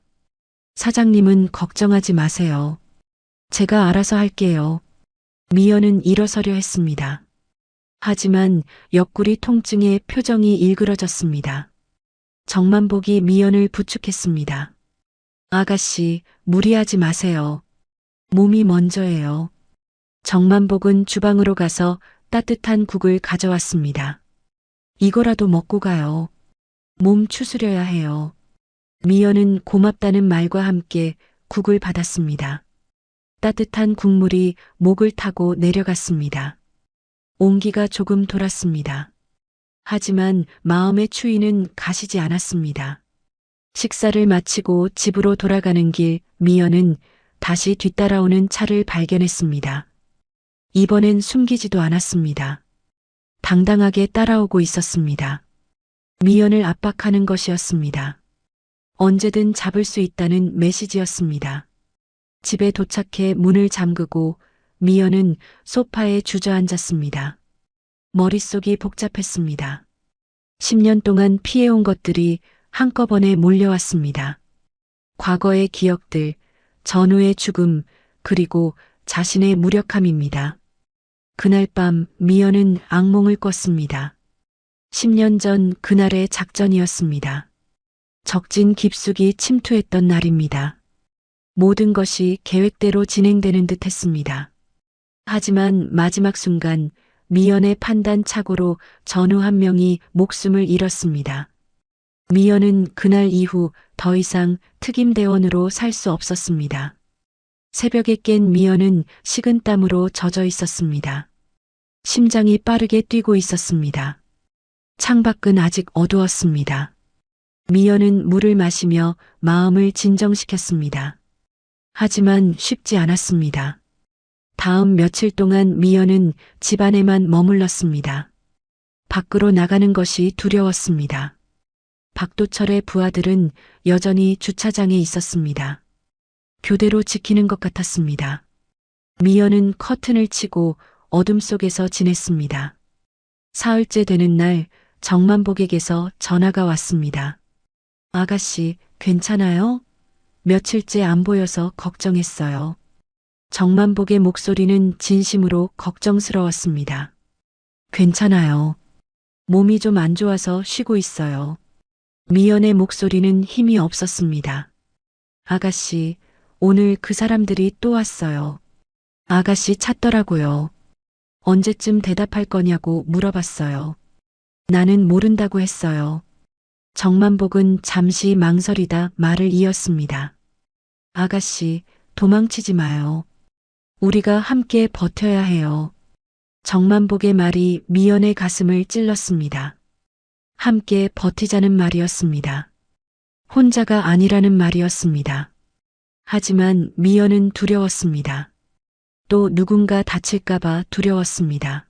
사장님은 걱정하지 마세요. 제가 알아서 할게요. 미연은 일어서려 했습니다. 하지만 옆구리 통증에 표정이 일그러졌습니다. 정만복이 미연을 부축했습니다. 아가씨, 무리하지 마세요. 몸이 먼저예요. 정만복은 주방으로 가서 따뜻한 국을 가져왔습니다. 이거라도 먹고 가요. 몸 추스려야 해요. 미연은 고맙다는 말과 함께 국을 받았습니다. 따뜻한 국물이 목을 타고 내려갔습니다. 온기가 조금 돌았습니다. 하지만 마음의 추위는 가시지 않았습니다. 식사를 마치고 집으로 돌아가는 길 미연은 다시 뒤따라오는 차를 발견했습니다. 이번엔 숨기지도 않았습니다. 당당하게 따라오고 있었습니다. 미연을 압박하는 것이었습니다. 언제든 잡을 수 있다는 메시지였습니다. 집에 도착해 문을 잠그고 미연은 소파에 주저앉았습니다. 머릿속이 복잡했습니다. 10년 동안 피해온 것들이 한꺼번에 몰려왔습니다. 과거의 기억들, 전우의 죽음, 그리고 자신의 무력함입니다. 그날 밤 미연은 악몽을 꿨습니다. 10년 전 그날의 작전이었습니다. 적진 깊숙이 침투했던 날입니다. 모든 것이 계획대로 진행되는 듯 했습니다. 하지만 마지막 순간 미연의 판단 착오로 전우 한 명이 목숨을 잃었습니다. 미연은 그날 이후 더 이상 특임대원으로 살 수 없었습니다. 새벽에 깬 미연은 식은땀으로 젖어 있었습니다. 심장이 빠르게 뛰고 있었습니다. 창밖은 아직 어두웠습니다. 미연은 물을 마시며 마음을 진정시켰습니다. 하지만 쉽지 않았습니다. 다음 며칠 동안 미연은 집안에만 머물렀습니다. 밖으로 나가는 것이 두려웠습니다. 박도철의 부하들은 여전히 주차장에 있었습니다. 교대로 지키는 것 같았습니다. 미연은 커튼을 치고 어둠 속에서 지냈습니다. 사흘째 되는 날 정만복에게서 전화가 왔습니다. 아가씨, 괜찮아요? 며칠째 안 보여서 걱정했어요. 정만복의 목소리는 진심으로 걱정스러웠습니다. 괜찮아요. 몸이 좀 안 좋아서 쉬고 있어요. 미연의 목소리는 힘이 없었습니다. 아가씨, 오늘 그 사람들이 또 왔어요. 아가씨 찾더라고요. 언제쯤 대답할 거냐고 물어봤어요. 나는 모른다고 했어요. 정만복은 잠시 망설이다 말을 이었습니다. 아가씨, 도망치지 마요. 우리가 함께 버텨야 해요. 정만복의 말이 미연의 가슴을 찔렀습니다. 함께 버티자는 말이었습니다. 혼자가 아니라는 말이었습니다. 하지만 미연은 두려웠습니다. 또 누군가 다칠까봐 두려웠습니다.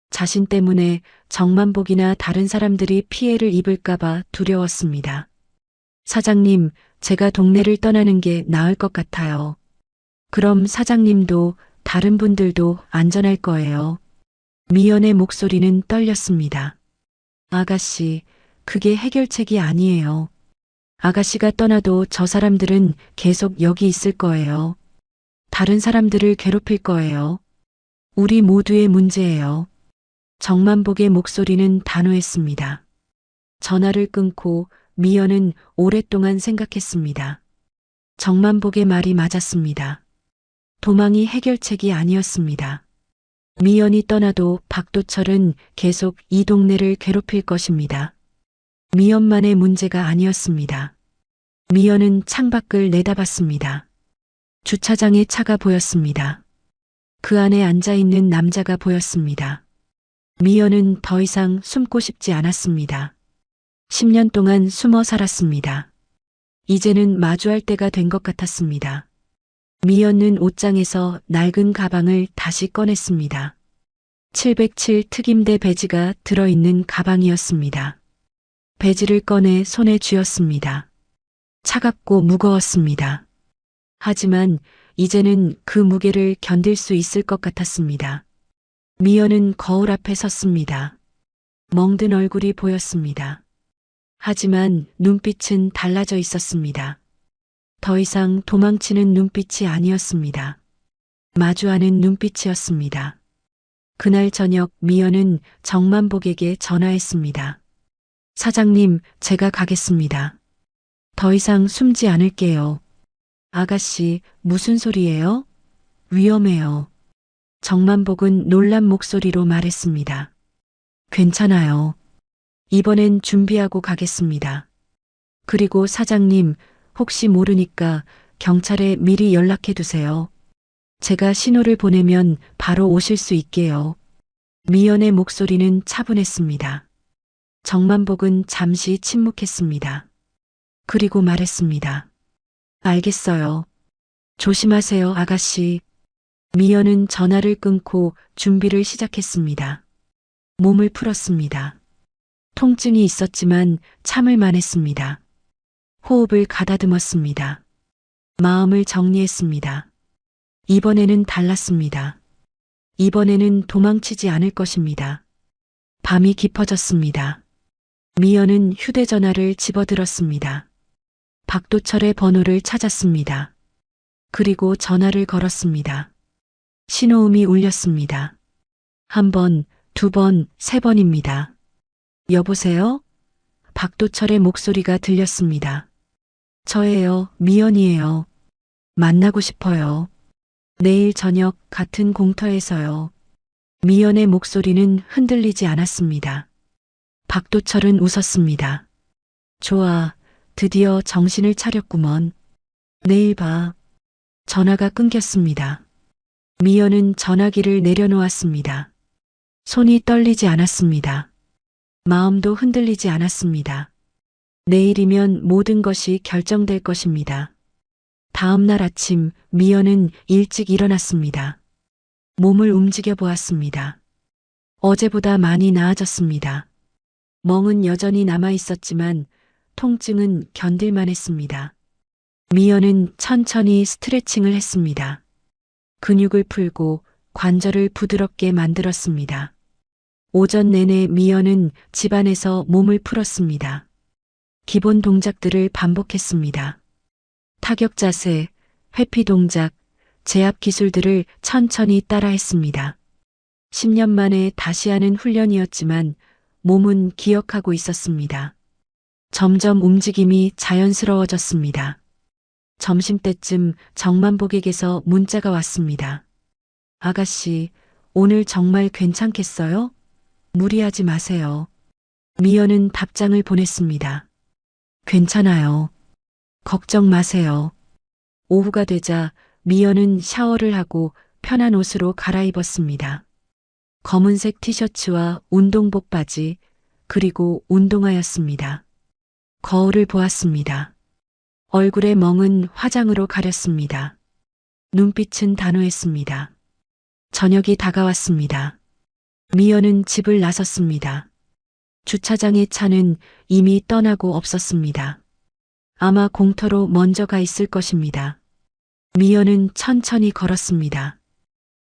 자신 때문에 정만복이나 다른 사람들이 피해를 입을까봐 두려웠습니다. 사장님, 제가 동네를 떠나는 게 나을 것 같아요. 그럼 사장님도 다른 분들도 안전할 거예요. 미연의 목소리는 떨렸습니다. 아가씨, 그게 해결책이 아니에요. 아가씨가 떠나도 저 사람들은 계속 여기 있을 거예요. 다른 사람들을 괴롭힐 거예요. 우리 모두의 문제예요. 정만복의 목소리는 단호했습니다. 전화를 끊고 미연은 오랫동안 생각했습니다. 정만복의 말이 맞았습니다. 도망이 해결책이 아니었습니다. 미연이 떠나도 박도철은 계속 이 동네를 괴롭힐 것입니다. 미연만의 문제가 아니었습니다. 미연은 창밖을 내다봤습니다. 주차장에 차가 보였습니다. 그 안에 앉아있는 남자가 보였습니다. 미연은 더 이상 숨고 싶지 않았습니다. 10년 동안 숨어 살았습니다. 이제는 마주할 때가 된 것 같았습니다. 미연은 옷장에서 낡은 가방을 다시 꺼냈습니다. 707 특임대 배지가 들어있는 가방이었습니다. 배지를 꺼내 손에 쥐었습니다. 차갑고 무거웠습니다. 하지만 이제는 그 무게를 견딜 수 있을 것 같았습니다. 미연은 거울 앞에 섰습니다. 멍든 얼굴이 보였습니다. 하지만 눈빛은 달라져 있었습니다. 더 이상 도망치는 눈빛이 아니었습니다. 마주하는 눈빛이었습니다. 그날 저녁 미연은 정만복에게 전화했습니다. 사장님, 제가 가겠습니다. 더 이상 숨지 않을게요. 아가씨, 무슨 소리예요? 위험해요. 정만복은 놀란 목소리로 말했습니다. 괜찮아요. 이번엔 준비하고 가겠습니다. 그리고 사장님, 혹시 모르니까 경찰에 미리 연락해 두세요. 제가 신호를 보내면 바로 오실 수 있게요. 미연의 목소리는 차분했습니다. 정만복은 잠시 침묵했습니다. 그리고 말했습니다. 알겠어요. 조심하세요, 아가씨. 미연은 전화를 끊고 준비를 시작했습니다. 몸을 풀었습니다. 통증이 있었지만 참을만 했습니다. 호흡을 가다듬었습니다. 마음을 정리했습니다. 이번에는 달랐습니다. 이번에는 도망치지 않을 것입니다. 밤이 깊어졌습니다. 미연은 휴대전화를 집어들었습니다. 박도철의 번호를 찾았습니다. 그리고 전화를 걸었습니다. 신호음이 울렸습니다. 한 번, 두 번, 세 번입니다. 여보세요? 박도철의 목소리가 들렸습니다. 저예요, 미연이에요. 만나고 싶어요. 내일 저녁 같은 공터에서요. 미연의 목소리는 흔들리지 않았습니다. 박도철은 웃었습니다. 좋아, 드디어 정신을 차렸구먼. 내일 봐. 전화가 끊겼습니다. 미연은 전화기를 내려놓았습니다. 손이 떨리지 않았습니다. 마음도 흔들리지 않았습니다. 내일이면 모든 것이 결정될 것입니다. 다음 날 아침 미연은 일찍 일어났습니다. 몸을 움직여 보았습니다. 어제보다 많이 나아졌습니다. 멍은 여전히 남아 있었지만 통증은 견딜만 했습니다. 미연은 천천히 스트레칭을 했습니다. 근육을 풀고 관절을 부드럽게 만들었습니다. 오전 내내 미연은 집안에서 몸을 풀었습니다. 기본 동작들을 반복했습니다. 타격 자세, 회피 동작, 제압 기술들을 천천히 따라했습니다. 10년 만에 다시 하는 훈련이었지만 몸은 기억하고 있었습니다. 점점 움직임이 자연스러워졌습니다. 점심때쯤 정만복에게서 문자가 왔습니다. 아가씨, 오늘 정말 괜찮겠어요? 무리하지 마세요. 미연은 답장을 보냈습니다. 괜찮아요. 걱정 마세요. 오후가 되자 미연은 샤워를 하고 편한 옷으로 갈아입었습니다. 검은색 티셔츠와 운동복 바지, 그리고 운동화였습니다. 거울을 보았습니다. 얼굴의 멍은 화장으로 가렸습니다. 눈빛은 단호했습니다. 저녁이 다가왔습니다. 미연은 집을 나섰습니다. 주차장의 차는 이미 떠나고 없었습니다. 아마 공터로 먼저 가 있을 것입니다. 미연은 천천히 걸었습니다.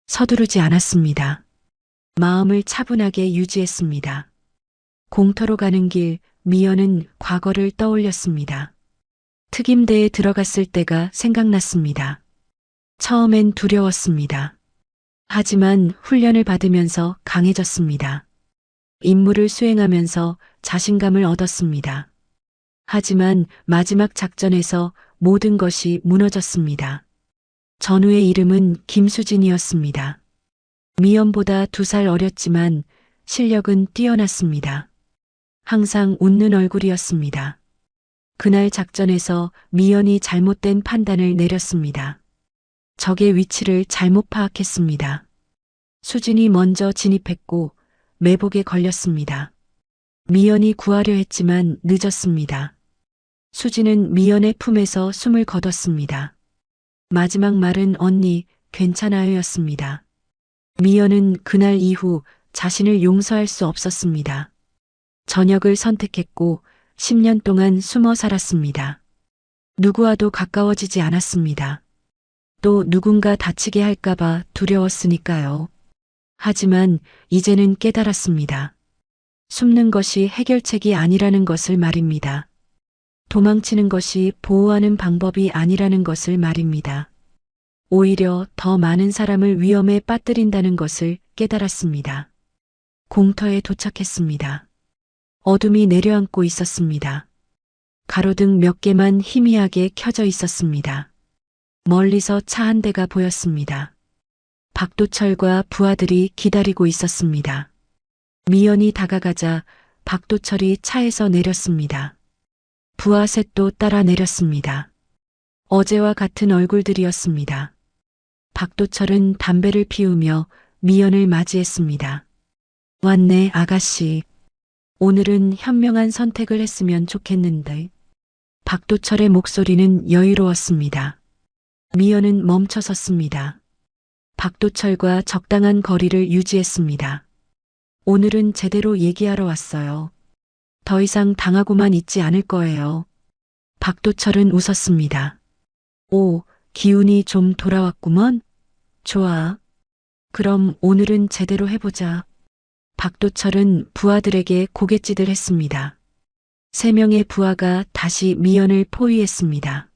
서두르지 않았습니다. 마음을 차분하게 유지했습니다. 공터로 가는 길 미연은 과거를 떠올렸습니다. 특임대에 들어갔을 때가 생각났습니다. 처음엔 두려웠습니다. 하지만 훈련을 받으면서 강해졌습니다. 임무를 수행하면서 자신감을 얻었습니다. 하지만 마지막 작전에서 모든 것이 무너졌습니다. 전우의 이름은 김수진이었습니다. 미연보다 2살 어렸지만 실력은 뛰어났습니다. 항상 웃는 얼굴이었습니다. 그날 작전에서 미연이 잘못된 판단을 내렸습니다. 적의 위치를 잘못 파악했습니다. 수진이 먼저 진입했고 매복에 걸렸습니다. 미연이 구하려 했지만 늦었습니다. 수지는 미연의 품에서 숨을 거뒀습니다. 마지막 말은 언니, 괜찮아요였습니다. 미연은 그날 이후 자신을 용서할 수 없었습니다. 전역을 선택했고 10년 동안 숨어 살았습니다. 누구와도 가까워지지 않았습니다. 또 누군가 다치게 할까봐 두려웠으니까요. 하지만 이제는 깨달았습니다. 숨는 것이 해결책이 아니라는 것을 말입니다. 도망치는 것이 보호하는 방법이 아니라는 것을 말입니다. 오히려 더 많은 사람을 위험에 빠뜨린다는 것을 깨달았습니다. 공터에 도착했습니다. 어둠이 내려앉고 있었습니다. 가로등 몇 개만 희미하게 켜져 있었습니다. 멀리서 차 한 대가 보였습니다. 박도철과 부하들이 기다리고 있었습니다. 미연이 다가가자 박도철이 차에서 내렸습니다. 부하 셋도 따라 내렸습니다. 어제와 같은 얼굴들이었습니다. 박도철은 담배를 피우며 미연을 맞이했습니다. 왔네, 아가씨. 오늘은 현명한 선택을 했으면 좋겠는데. 박도철의 목소리는 여유로웠습니다. 미연은 멈춰 섰습니다. 박도철과 적당한 거리를 유지했습니다. 오늘은 제대로 얘기하러 왔어요. 더 이상 당하고만 있지 않을 거예요. 박도철은 웃었습니다. 오, 기운이 좀 돌아왔구먼? 좋아. 그럼 오늘은 제대로 해보자. 박도철은 부하들에게 고갯짓을 했습니다. 3명의 부하가 다시 미연을 포위했습니다.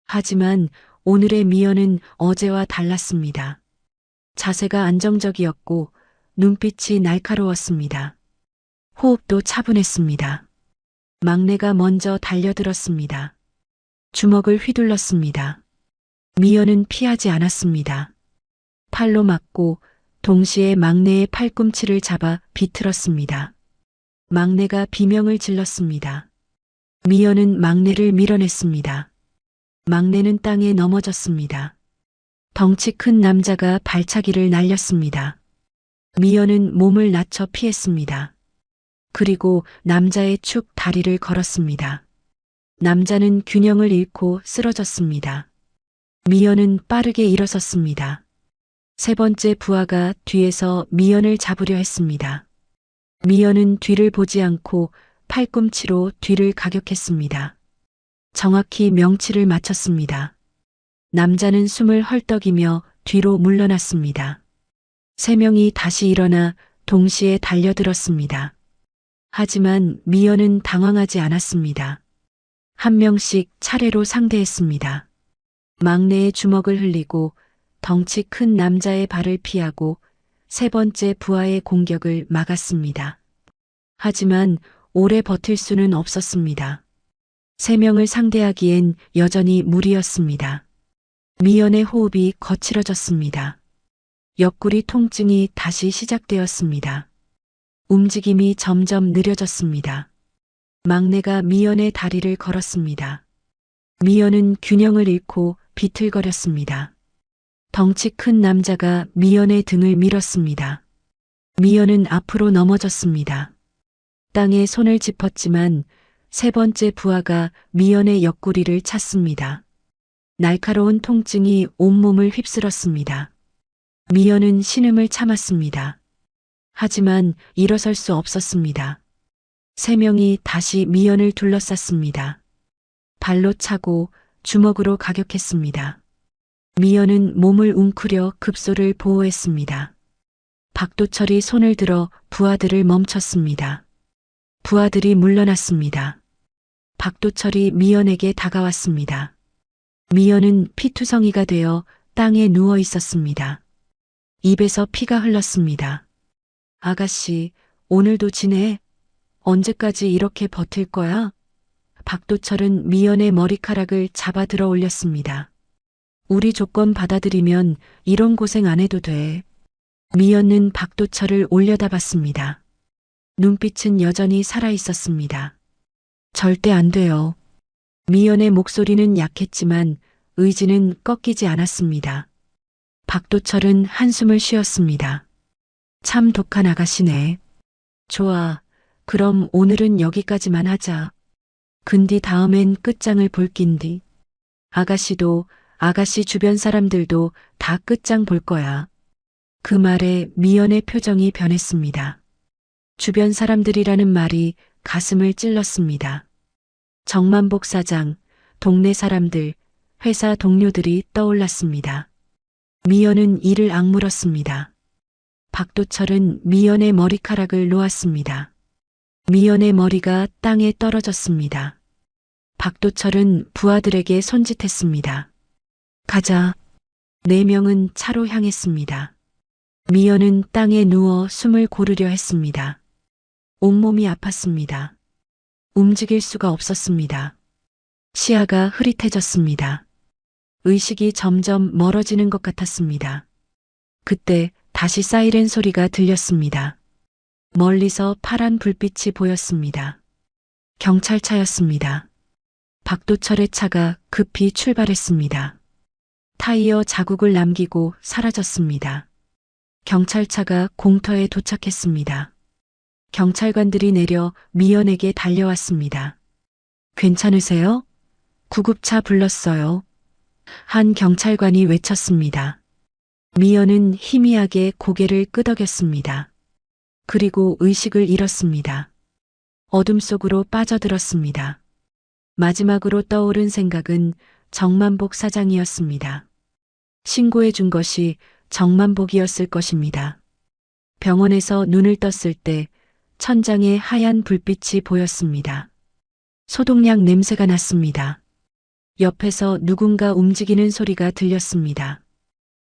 하지만 오늘의 미연은 어제와 달랐습니다. 자세가 안정적이었고 눈빛이 날카로웠습니다. 호흡도 차분했습니다. 막내가 먼저 달려들었습니다. 주먹을 휘둘렀습니다. 미연은 피하지 않았습니다. 팔로 맞고 동시에 막내의 팔꿈치를 잡아 비틀었습니다. 막내가 비명을 질렀습니다. 미연은 막내를 밀어냈습니다. 막내는 땅에 넘어졌습니다. 덩치 큰 남자가 발차기를 날렸습니다. 미연은 몸을 낮춰 피했습니다. 그리고 남자의 축 다리를 걸었습니다. 남자는 균형을 잃고 쓰러졌습니다. 미연은 빠르게 일어섰습니다. 3번째 부하가 뒤에서 미연을 잡으려 했습니다. 미연은 뒤를 보지 않고 팔꿈치로 뒤를 가격했습니다. 정확히 명치를 맞췄습니다. 남자는 숨을 헐떡이며 뒤로 물러났습니다. 3명이 다시 일어나 동시에 달려들었습니다. 하지만 미연은 당황하지 않았습니다. 한 명씩 차례로 상대했습니다. 막내의 주먹을 흘리고 덩치 큰 남자의 발을 피하고 3번째 부하의 공격을 막았습니다. 하지만 오래 버틸 수는 없었습니다. 3명을 상대하기엔 여전히 무리였습니다. 미연의 호흡이 거칠어졌습니다. 옆구리 통증이 다시 시작되었습니다. 움직임이 점점 느려졌습니다. 막내가 미연의 다리를 걸었습니다. 미연은 균형을 잃고 비틀거렸습니다. 덩치 큰 남자가 미연의 등을 밀었습니다. 미연은 앞으로 넘어졌습니다. 땅에 손을 짚었지만 3번째 부하가 미연의 옆구리를 찼습니다. 날카로운 통증이 온몸을 휩쓸었습니다. 미연은 신음을 참았습니다. 하지만 일어설 수 없었습니다. 3명이 다시 미연을 둘러쌌습니다. 발로 차고 주먹으로 가격했습니다. 미연은 몸을 웅크려 급소를 보호했습니다. 박도철이 손을 들어 부하들을 멈췄습니다. 부하들이 물러났습니다. 박도철이 미연에게 다가왔습니다. 미연은 피투성이가 되어 땅에 누워 있었습니다. 입에서 피가 흘렀습니다. 아가씨, 오늘도 지내? 언제까지 이렇게 버틸 거야? 박도철은 미연의 머리카락을 잡아 들어 올렸습니다. 우리 조건 받아들이면 이런 고생 안 해도 돼. 미연은 박도철을 올려다봤습니다. 눈빛은 여전히 살아 있었습니다. 절대 안 돼요. 미연의 목소리는 약했지만 의지는 꺾이지 않았습니다. 박도철은 한숨을 쉬었습니다. 참 독한 아가씨네. 좋아. 그럼 오늘은 여기까지만 하자. 근디 다음엔 끝장을 볼 낀디. 아가씨도 아가씨 주변 사람들도 다 끝장 볼 거야. 그 말에 미연의 표정이 변했습니다. 주변 사람들이라는 말이 가슴을 찔렀습니다. 정만복 사장, 동네 사람들, 회사 동료들이 떠올랐습니다. 미연은 이를 악물었습니다. 박도철은 미연의 머리카락을 놓았습니다. 미연의 머리가 땅에 떨어졌습니다. 박도철은 부하들에게 손짓했습니다. 가자. 4명은 차로 향했습니다. 미연은 땅에 누워 숨을 고르려 했습니다. 온몸이 아팠습니다. 움직일 수가 없었습니다. 시야가 흐릿해졌습니다. 의식이 점점 멀어지는 것 같았습니다. 그때 다시 사이렌 소리가 들렸습니다. 멀리서 파란 불빛이 보였습니다. 경찰차였습니다. 박도철의 차가 급히 출발했습니다. 타이어 자국을 남기고 사라졌습니다. 경찰차가 공터에 도착했습니다. 경찰관들이 내려 미연에게 달려왔습니다. 괜찮으세요? 구급차 불렀어요. 한 경찰관이 외쳤습니다. 미연은 희미하게 고개를 끄덕였습니다. 그리고 의식을 잃었습니다. 어둠 속으로 빠져들었습니다. 마지막으로 떠오른 생각은 정만복 사장이었습니다. 신고해 준 것이 정만복이었을 것입니다. 병원에서 눈을 떴을 때 천장에 하얀 불빛이 보였습니다. 소독약 냄새가 났습니다. 옆에서 누군가 움직이는 소리가 들렸습니다.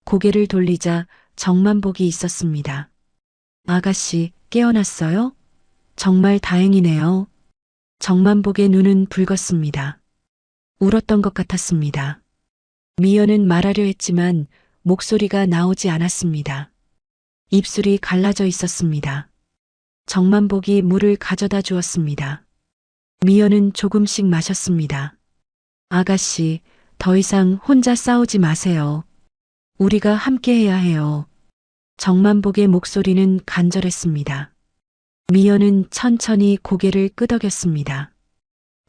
고개를 돌리자 정만복이 있었습니다. 아가씨, 깨어났어요? 정말 다행이네요. 정만복의 눈은 붉었습니다. 울었던 것 같았습니다. 미연은 말하려 했지만 목소리가 나오지 않았습니다. 입술이 갈라져 있었습니다. 정만복이 물을 가져다 주었습니다. 미연은 조금씩 마셨습니다. 아가씨, 더 이상 혼자 싸우지 마세요. 우리가 함께해야 해요. 정만복의 목소리는 간절했습니다. 미연은 천천히 고개를 끄덕였습니다.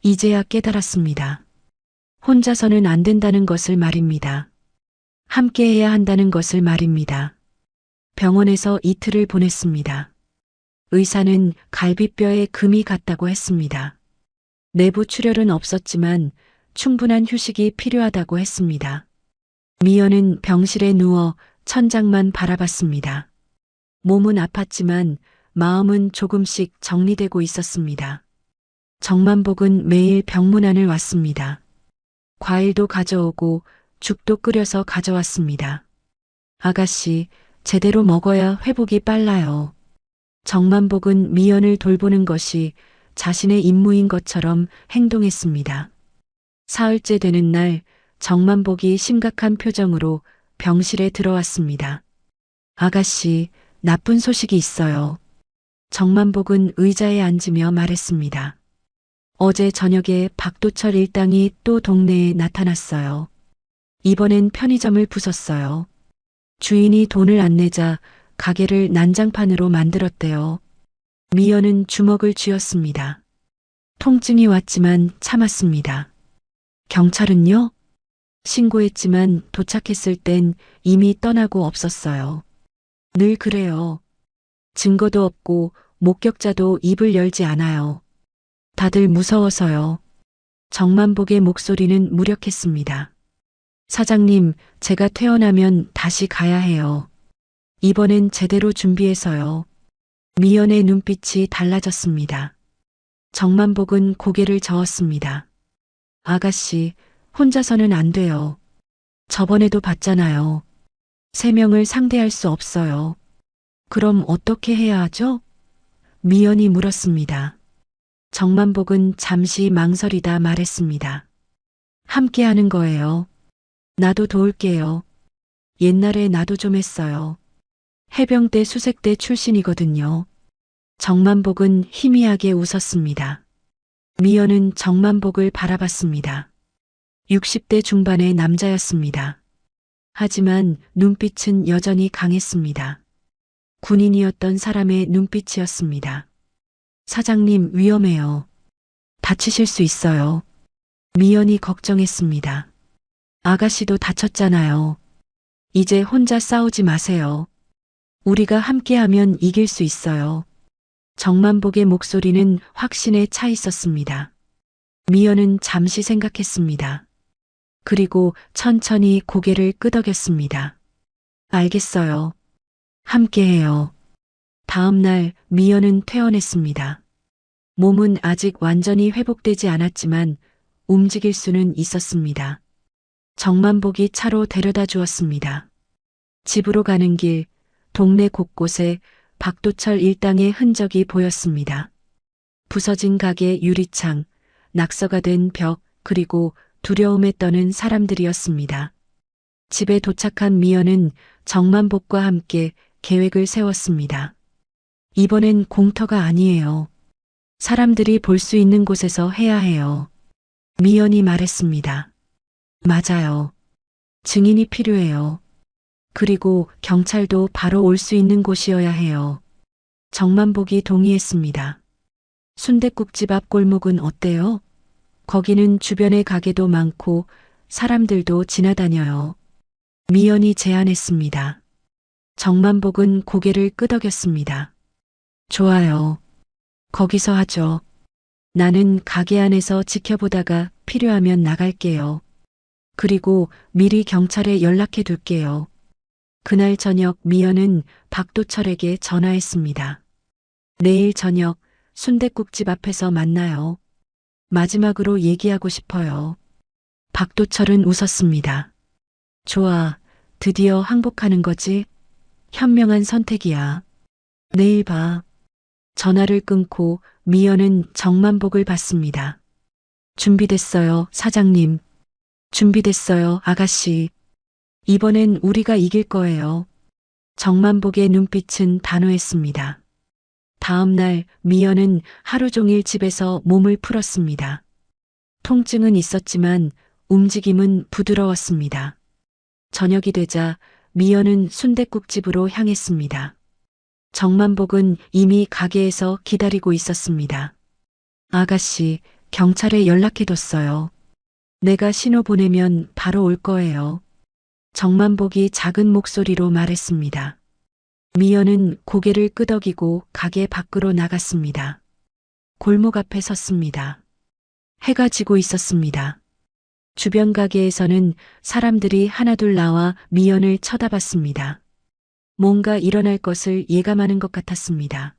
이제야 깨달았습니다. 혼자서는 안 된다는 것을 말입니다. 함께해야 한다는 것을 말입니다. 병원에서 이틀을 보냈습니다. 의사는 갈비뼈에 금이 갔다고 했습니다. 내부 출혈은 없었지만 충분한 휴식이 필요하다고 했습니다. 미연은 병실에 누워 천장만 바라봤습니다. 몸은 아팠지만 마음은 조금씩 정리되고 있었습니다. 정만복은 매일 병문안을 왔습니다. 과일도 가져오고 죽도 끓여서 가져왔습니다. 아가씨, 제대로 먹어야 회복이 빨라요. 정만복은 미연을 돌보는 것이 자신의 임무인 것처럼 행동했습니다. 사흘째 되는 날 정만복이 심각한 표정으로 병실에 들어왔습니다. 아가씨, 나쁜 소식이 있어요. 정만복은 의자에 앉으며 말했습니다. 어제 저녁에 박도철 일당이 또 동네에 나타났어요. 이번엔 편의점을 부쉈어요. 주인이 돈을 안 내자 가게를 난장판으로 만들었대요. 미연은 주먹을 쥐었습니다. 통증이 왔지만 참았습니다. 경찰은요? 신고했지만 도착했을 땐 이미 떠나고 없었어요. 늘 그래요. 증거도 없고 목격자도 입을 열지 않아요. 다들 무서워서요. 정만복의 목소리는 무력했습니다. 사장님, 제가 퇴원하면 다시 가야 해요. 이번엔 제대로 준비해서요. 미연의 눈빛이 달라졌습니다. 정만복은 고개를 저었습니다. 아가씨, 혼자서는 안 돼요. 저번에도 봤잖아요. 3명을 상대할 수 없어요. 그럼 어떻게 해야 하죠? 미연이 물었습니다. 정만복은 잠시 망설이다 말했습니다. 함께 하는 거예요. 나도 도울게요. 옛날에 나도 좀 했어요. 해병대 수색대 출신이거든요. 정만복은 희미하게 웃었습니다. 미연은 정만복을 바라봤습니다. 60대 중반의 남자였습니다. 하지만 눈빛은 여전히 강했습니다. 군인이었던 사람의 눈빛이었습니다. 사장님, 위험해요. 다치실 수 있어요. 미연이 걱정했습니다. 아가씨도 다쳤잖아요. 이제 혼자 싸우지 마세요. 우리가 함께하면 이길 수 있어요. 정만복의 목소리는 확신에 차 있었습니다. 미연은 잠시 생각했습니다. 그리고 천천히 고개를 끄덕였습니다. 알겠어요. 함께해요. 다음 날 미연은 퇴원했습니다. 몸은 아직 완전히 회복되지 않았지만 움직일 수는 있었습니다. 정만복이 차로 데려다 주었습니다. 집으로 가는 길, 동네 곳곳에 박도철 일당의 흔적이 보였습니다. 부서진 가게 유리창, 낙서가 된 벽, 그리고 두려움에 떠는 사람들이었습니다. 집에 도착한 미연은 정만복과 함께 계획을 세웠습니다. 이번엔 공터가 아니에요. 사람들이 볼 수 있는 곳에서 해야 해요. 미연이 말했습니다. 맞아요. 증인이 필요해요. 그리고 경찰도 바로 올 수 있는 곳이어야 해요. 정만복이 동의했습니다. 순댓국집 앞 골목은 어때요? 거기는 주변에 가게도 많고 사람들도 지나다녀요. 미연이 제안했습니다. 정만복은 고개를 끄덕였습니다. 좋아요. 거기서 하죠. 나는 가게 안에서 지켜보다가 필요하면 나갈게요. 그리고 미리 경찰에 연락해 둘게요. 그날 저녁 미연은 박도철에게 전화했습니다. 내일 저녁 순댓국집 앞에서 만나요. 마지막으로 얘기하고 싶어요. 박도철은 웃었습니다. 좋아, 드디어 항복하는 거지? 현명한 선택이야. 내일 봐. 전화를 끊고 미연은 정만복을 받습니다. 준비됐어요, 사장님. 준비됐어요, 아가씨. 이번엔 우리가 이길 거예요. 정만복의 눈빛은 단호했습니다. 다음 날 미연은 하루 종일 집에서 몸을 풀었습니다. 통증은 있었지만 움직임은 부드러웠습니다. 저녁이 되자 미연은 순댓국집으로 향했습니다. 정만복은 이미 가게에서 기다리고 있었습니다. 아가씨, 경찰에 연락해뒀어요. 내가 신호 보내면 바로 올 거예요. 정만복이 작은 목소리로 말했습니다. 미연은 고개를 끄덕이고 가게 밖으로 나갔습니다. 골목 앞에 섰습니다. 해가 지고 있었습니다. 주변 가게에서는 사람들이 하나둘 나와 미연을 쳐다봤습니다. 뭔가 일어날 것을 예감하는 것 같았습니다.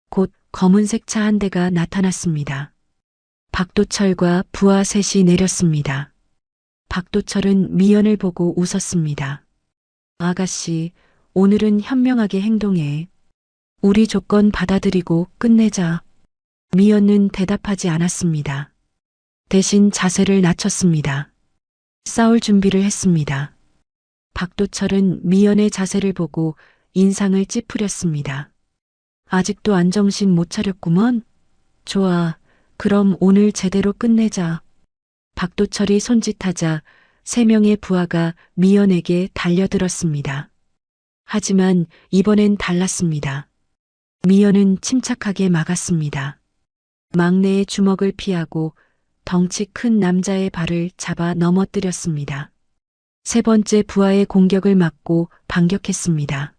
곧 검은색 차 한 대가 나타났습니다. 박도철과 부하 셋이 내렸습니다. 박도철은 미연을 보고 웃었습니다. 아가씨, 오늘은 현명하게 행동해. 우리 조건 받아들이고 끝내자. 미연은 대답하지 않았습니다. 대신 자세를 낮췄습니다. 싸울 준비를 했습니다. 박도철은 미연의 자세를 보고 인상을 찌푸렸습니다. 아직도 안정신 못 차렸구먼? 좋아, 그럼 오늘 제대로 끝내자. 박도철이 손짓하자 3명의 부하가 미연에게 달려들었습니다. 하지만 이번엔 달랐습니다. 미연은 침착하게 막았습니다. 막내의 주먹을 피하고 덩치 큰 남자의 발을 잡아 넘어뜨렸습니다. 3번째 부하의 공격을 막고 반격했습니다.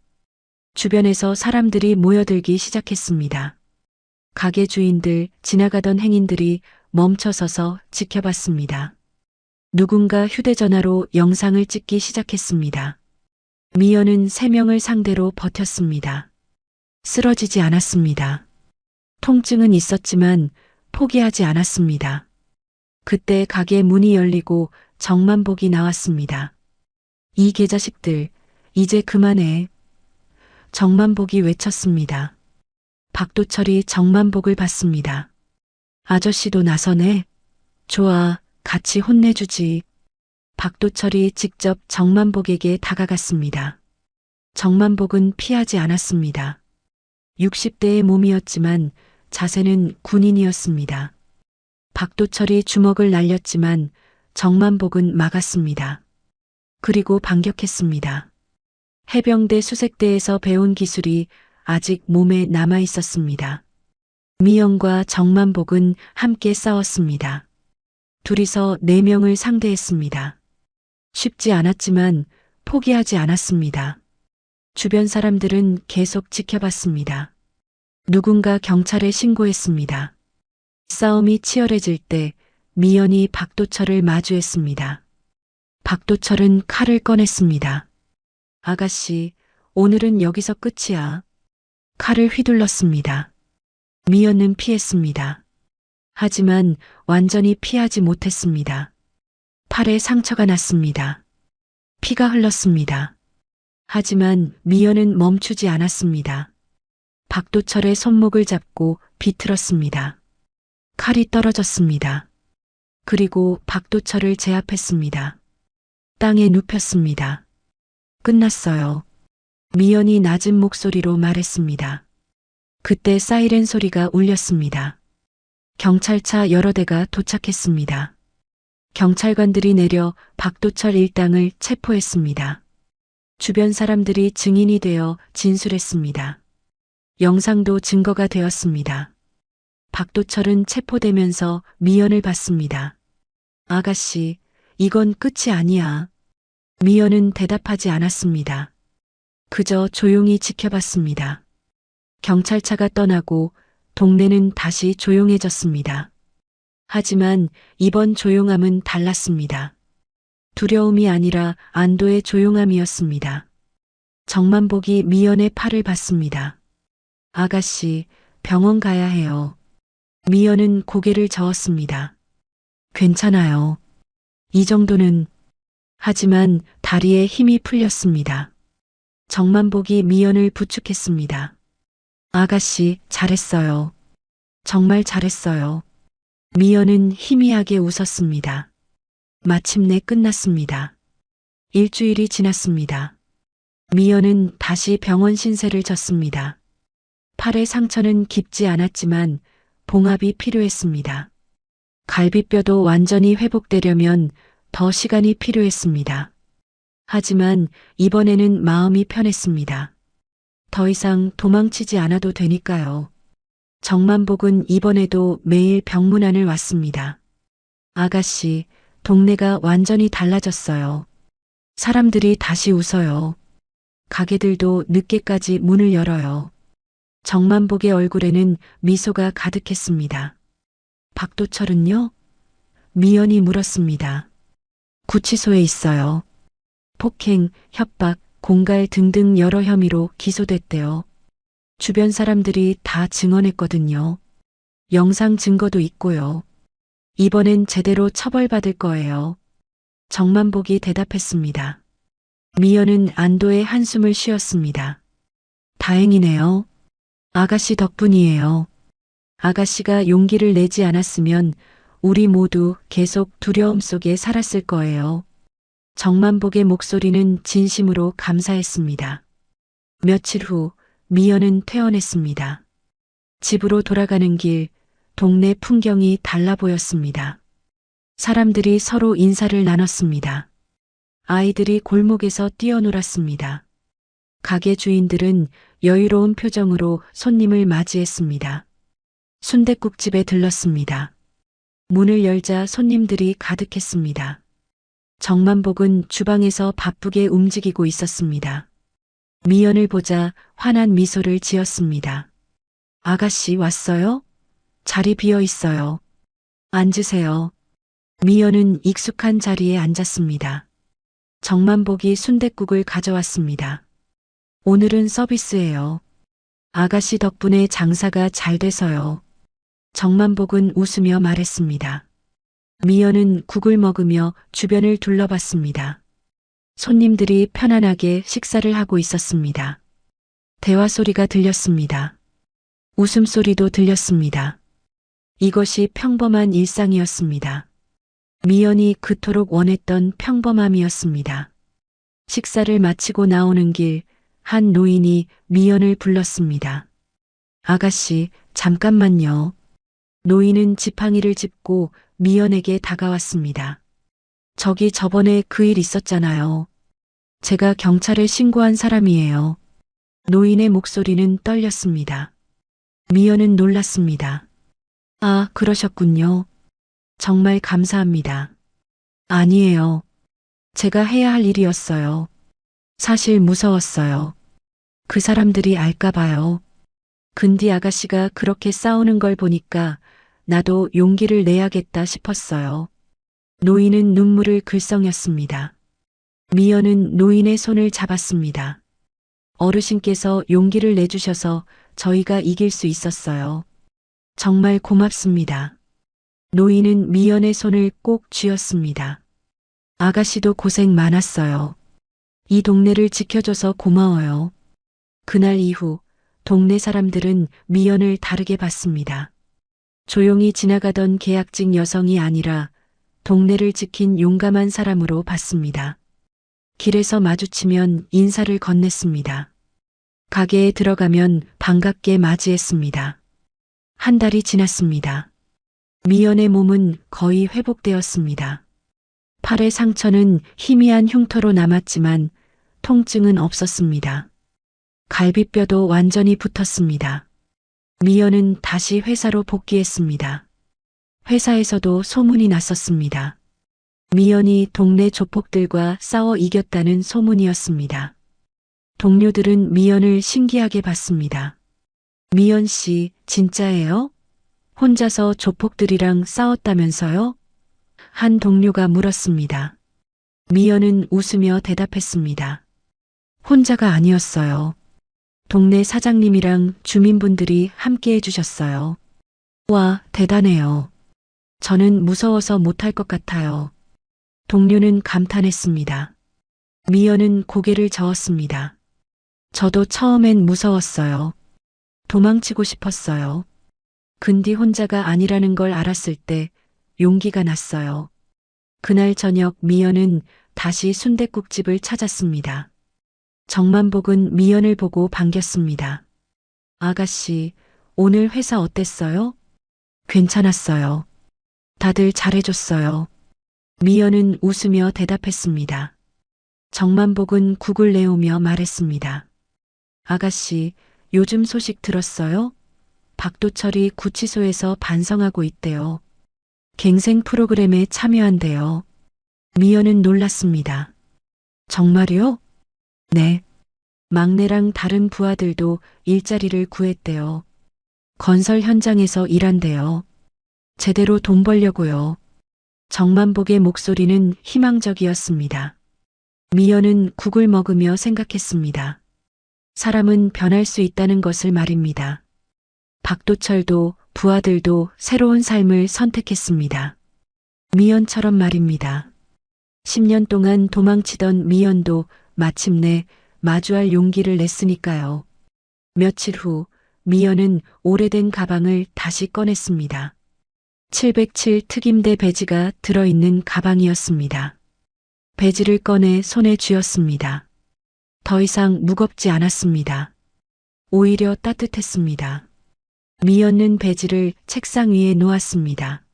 주변에서 사람들이 모여들기 시작했습니다. 가게 주인들, 지나가던 행인들이 멈춰서서 지켜봤습니다. 누군가 휴대전화로 영상을 찍기 시작했습니다. 미연은 3명을 상대로 버텼습니다. 쓰러지지 않았습니다. 통증은 있었지만 포기하지 않았습니다. 그때 가게 문이 열리고 정만복이 나왔습니다. 이 개자식들, 이제 그만해. 정만복이 외쳤습니다. 박도철이 정만복을 봤습니다. 아저씨도 나서네. 좋아, 같이 혼내주지. 박도철이 직접 정만복에게 다가갔습니다. 정만복은 피하지 않았습니다. 60대의 몸이었지만 자세는 군인이었습니다. 박도철이 주먹을 날렸지만 정만복은 막았습니다. 그리고 반격했습니다. 해병대 수색대에서 배운 기술이 아직 몸에 남아 있었습니다. 미연과 정만복은 함께 싸웠습니다. 둘이서 4명을 상대했습니다. 쉽지 않았지만 포기하지 않았습니다. 주변 사람들은 계속 지켜봤습니다. 누군가 경찰에 신고했습니다. 싸움이 치열해질 때 미연이 박도철을 마주했습니다. 박도철은 칼을 꺼냈습니다. 아가씨, 오늘은 여기서 끝이야. 칼을 휘둘렀습니다. 미연은 피했습니다. 하지만 완전히 피하지 못했습니다. 팔에 상처가 났습니다. 피가 흘렀습니다. 하지만 미연은 멈추지 않았습니다. 박도철의 손목을 잡고 비틀었습니다. 칼이 떨어졌습니다. 그리고 박도철을 제압했습니다. 땅에 눕혔습니다. 끝났어요. 미연이 낮은 목소리로 말했습니다. 그때 사이렌 소리가 울렸습니다. 경찰차 여러 대가 도착했습니다. 경찰관들이 내려 박도철 일당을 체포했습니다. 주변 사람들이 증인이 되어 진술했습니다. 영상도 증거가 되었습니다. 박도철은 체포되면서 미연을 봤습니다. 아가씨, 이건 끝이 아니야. 미연은 대답하지 않았습니다. 그저 조용히 지켜봤습니다. 경찰차가 떠나고 동네는 다시 조용해졌습니다. 하지만 이번 조용함은 달랐습니다. 두려움이 아니라 안도의 조용함이었습니다. 정만복이 미연의 팔을 봤습니다. 아가씨, 병원 가야 해요. 미연은 고개를 저었습니다. 괜찮아요. 이 정도는. 하지만 다리에 힘이 풀렸습니다. 정만복이 미연을 부축했습니다. 아가씨, 잘했어요. 정말 잘했어요. 미연은 희미하게 웃었습니다. 마침내 끝났습니다. 일주일이 지났습니다. 미연은 다시 병원 신세를 졌습니다. 팔의 상처는 깊지 않았지만 봉합이 필요했습니다. 갈비뼈도 완전히 회복되려면 더 시간이 필요했습니다. 하지만 이번에는 마음이 편했습니다. 더 이상 도망치지 않아도 되니까요. 정만복은 이번에도 매일 병문안을 왔습니다. 아가씨, 동네가 완전히 달라졌어요. 사람들이 다시 웃어요. 가게들도 늦게까지 문을 열어요. 정만복의 얼굴에는 미소가 가득했습니다. 박도철은요? 미연이 물었습니다. 구치소에 있어요. 폭행, 협박, 공갈 등등 여러 혐의로 기소됐대요. 주변 사람들이 다 증언했거든요. 영상 증거도 있고요. 이번엔 제대로 처벌받을 거예요. 정만복이 대답했습니다. 미연은 안도의 한숨을 쉬었습니다. 다행이네요. 아가씨 덕분이에요. 아가씨가 용기를 내지 않았으면 우리 모두 계속 두려움 속에 살았을 거예요. 정만복의 목소리는 진심으로 감사했습니다. 며칠 후 미연은 퇴원했습니다. 집으로 돌아가는 길, 동네 풍경이 달라 보였습니다. 사람들이 서로 인사를 나눴습니다. 아이들이 골목에서 뛰어놀았습니다. 가게 주인들은 여유로운 표정으로 손님을 맞이했습니다. 순댓국집에 들렀습니다. 문을 열자 손님들이 가득했습니다. 정만복은 주방에서 바쁘게 움직이고 있었습니다. 미연을 보자 환한 미소를 지었습니다. 아가씨 왔어요? 자리 비어 있어요. 앉으세요. 미연은 익숙한 자리에 앉았습니다. 정만복이 순댓국을 가져왔습니다. 오늘은 서비스예요. 아가씨 덕분에 장사가 잘 돼서요. 정만복은 웃으며 말했습니다. 미연은 국을 먹으며 주변을 둘러봤습니다. 손님들이 편안하게 식사를 하고 있었습니다. 대화 소리가 들렸습니다. 웃음소리도 들렸습니다. 이것이 평범한 일상이었습니다. 미연이 그토록 원했던 평범함이었습니다. 식사를 마치고 나오는 길, 한 노인이 미연을 불렀습니다. 아가씨, 잠깐만요. 노인은 지팡이를 짚고 미연에게 다가왔습니다. 저기 저번에 그 일 있었잖아요. 제가 경찰에 신고한 사람이에요. 노인의 목소리는 떨렸습니다. 미연은 놀랐습니다. 아, 그러셨군요. 정말 감사합니다. 아니에요. 제가 해야 할 일이었어요. 사실 무서웠어요. 그 사람들이 알까봐요. 근디 아가씨가 그렇게 싸우는 걸 보니까 나도 용기를 내야겠다 싶었어요. 노인은 눈물을 글썽였습니다. 미연은 노인의 손을 잡았습니다. 어르신께서 용기를 내주셔서 저희가 이길 수 있었어요. 정말 고맙습니다. 노인은 미연의 손을 꼭 쥐었습니다. 아가씨도 고생 많았어요. 이 동네를 지켜줘서 고마워요. 그날 이후 동네 사람들은 미연을 다르게 봤습니다. 조용히 지나가던 계약직 여성이 아니라 동네를 지킨 용감한 사람으로 봤습니다. 길에서 마주치면 인사를 건넸습니다. 가게에 들어가면 반갑게 맞이했습니다. 한 달이 지났습니다. 미연의 몸은 거의 회복되었습니다. 팔의 상처는 희미한 흉터로 남았지만 통증은 없었습니다. 갈비뼈도 완전히 붙었습니다. 미연은 다시 회사로 복귀했습니다. 회사에서도 소문이 났었습니다. 미연이 동네 조폭들과 싸워 이겼다는 소문이었습니다. 동료들은 미연을 신기하게 봤습니다. 미연 씨, 진짜예요? 혼자서 조폭들이랑 싸웠다면서요? 한 동료가 물었습니다. 미연은 웃으며 대답했습니다. 혼자가 아니었어요. 동네 사장님이랑 주민분들이 함께 해주셨어요. 와, 대단해요. 저는 무서워서 못할 것 같아요. 동료는 감탄했습니다. 미연은 고개를 저었습니다. 저도 처음엔 무서웠어요. 도망치고 싶었어요. 근디 혼자가 아니라는 걸 알았을 때 용기가 났어요. 그날 저녁 미연은 다시 순댓국집을 찾았습니다. 정만복은 미연을 보고 반겼습니다. 아가씨, 오늘 회사 어땠어요? 괜찮았어요. 다들 잘해줬어요. 미연은 웃으며 대답했습니다. 정만복은 국을 내오며 말했습니다. 아가씨, 요즘 소식 들었어요? 박도철이 구치소에서 반성하고 있대요. 갱생 프로그램에 참여한대요. 미연은 놀랐습니다. 정말요? 네. 막내랑 다른 부하들도 일자리를 구했대요. 건설 현장에서 일한대요. 제대로 돈 벌려고요. 정만복의 목소리는 희망적이었습니다. 미연은 국을 먹으며 생각했습니다. 사람은 변할 수 있다는 것을 말입니다. 박도철도 부하들도 새로운 삶을 선택했습니다. 미연처럼 말입니다. 10년 동안 도망치던 미연도 마침내 마주할 용기를 냈으니까요. 며칠 후 미연은 오래된 가방을 다시 꺼냈습니다. 707 특임대 배지가 들어있는 가방이었습니다. 배지를 꺼내 손에 쥐었습니다. 더 이상 무겁지 않았습니다. 오히려 따뜻했습니다. 미연은 배지를 책상 위에 놓았습니다.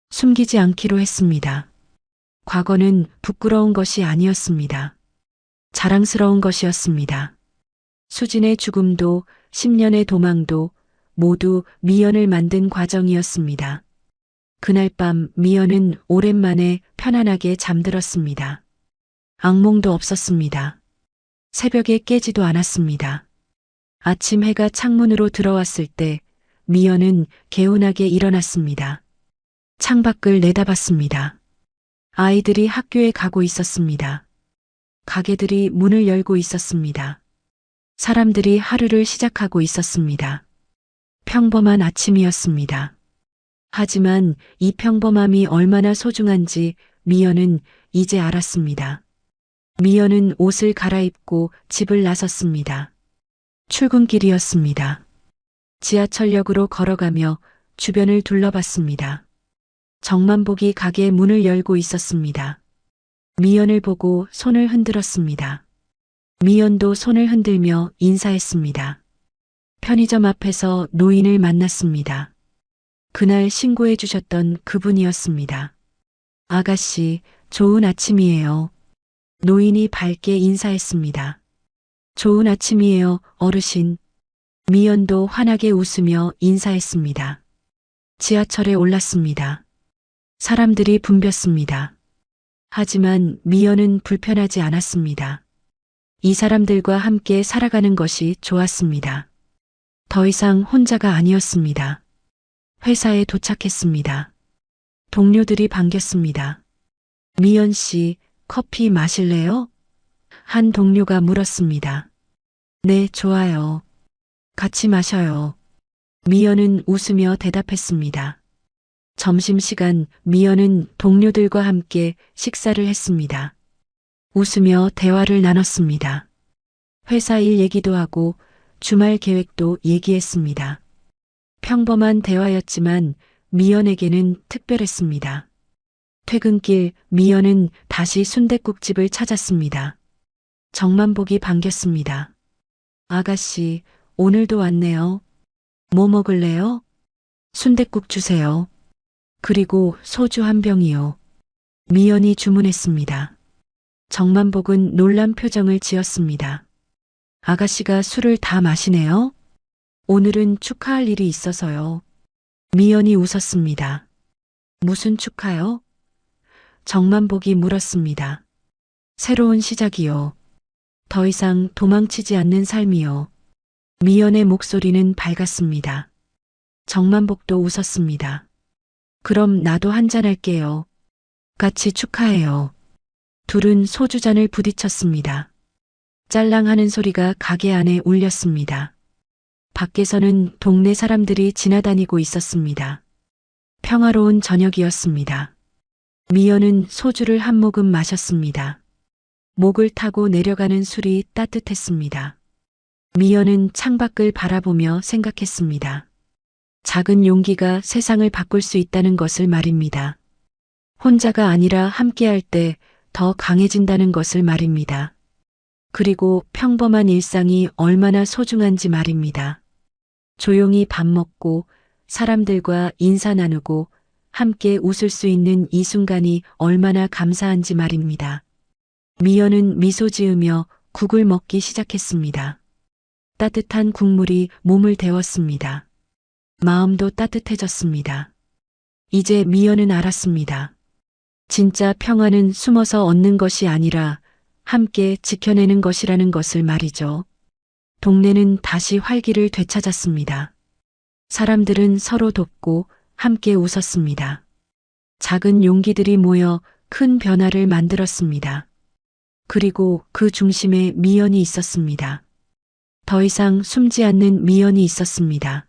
숨기지 않기로 했습니다. 과거는 부끄러운 것이 아니었습니다. 자랑스러운 것이었습니다. 수진의 죽음도 10년의 도망도 모두 미연을 만든 과정이었습니다. 그날 밤 미연은 오랜만에 편안하게 잠들었습니다. 악몽도 없었습니다. 새벽에 깨지도 않았습니다. 아침 해가 창문으로 들어왔을 때 미연은 개운하게 일어났습니다. 창밖을 내다봤습니다. 아이들이 학교에 가고 있었습니다. 가게들이 문을 열고 있었습니다. 사람들이 하루를 시작하고 있었습니다. 평범한 아침이었습니다. 하지만 이 평범함이 얼마나 소중한지 미연은 이제 알았습니다. 미연은 옷을 갈아입고 집을 나섰습니다. 출근길이었습니다. 지하철역으로 걸어가며 주변을 둘러봤습니다. 정만복이 가게 문을 열고 있었습니다. 미연을 보고 손을 흔들었습니다. 미연도 손을 흔들며 인사했습니다. 편의점 앞에서 노인을 만났습니다. 그날 신고해 주셨던 그분이었습니다. 아가씨, 좋은 아침이에요. 노인이 밝게 인사했습니다. 좋은 아침이에요, 어르신. 미연도 환하게 웃으며 인사했습니다. 지하철에 올랐습니다. 사람들이 붐볐습니다. 하지만 미연은 불편하지 않았습니다. 이 사람들과 함께 살아가는 것이 좋았습니다. 더 이상 혼자가 아니었습니다. 회사에 도착했습니다. 동료들이 반겼습니다. 미연 씨, 커피 마실래요? 한 동료가 물었습니다. 네, 좋아요. 같이 마셔요. 미연은 웃으며 대답했습니다. 점심시간 미연은 동료들과 함께 식사를 했습니다. 웃으며 대화를 나눴습니다. 회사 일 얘기도 하고 주말 계획도 얘기했습니다. 평범한 대화였지만 미연에게는 특별했습니다. 퇴근길 미연은 다시 순댓국집을 찾았습니다. 정만복이 반겼습니다. 아가씨, 오늘도 왔네요. 뭐 먹을래요? 순댓국 주세요. 그리고 소주 한 병이요. 미연이 주문했습니다. 정만복은 놀란 표정을 지었습니다. 아가씨가 술을 다 마시네요? 오늘은 축하할 일이 있어서요. 미연이 웃었습니다. 무슨 축하요? 정만복이 물었습니다. 새로운 시작이요. 더 이상 도망치지 않는 삶이요. 미연의 목소리는 밝았습니다. 정만복도 웃었습니다. 그럼 나도 한잔 할게요. 같이 축하해요. 둘은 소주잔을 부딪혔습니다. 짤랑하는 소리가 가게 안에 울렸습니다. 밖에서는 동네 사람들이 지나다니고 있었습니다. 평화로운 저녁이었습니다. 미연은 소주를 한 모금 마셨습니다. 목을 타고 내려가는 술이 따뜻했습니다. 미연은 창밖을 바라보며 생각했습니다. 작은 용기가 세상을 바꿀 수 있다는 것을 말입니다. 혼자가 아니라 함께할 때 더 강해진다는 것을 말입니다. 그리고 평범한 일상이 얼마나 소중한지 말입니다. 조용히 밥 먹고 사람들과 인사 나누고 함께 웃을 수 있는 이 순간이 얼마나 감사한지 말입니다. 미연은 미소 지으며 국을 먹기 시작했습니다. 따뜻한 국물이 몸을 데웠습니다. 마음도 따뜻해졌습니다. 이제 미연은 알았습니다. 진짜 평화는 숨어서 얻는 것이 아니라 함께 지켜내는 것이라는 것을 말이죠. 동네는 다시 활기를 되찾았습니다. 사람들은 서로 돕고 함께 웃었습니다. 작은 용기들이 모여 큰 변화를 만들었습니다. 그리고 그 중심에 미연이 있었습니다. 더 이상 숨지 않는 미연이 있었습니다.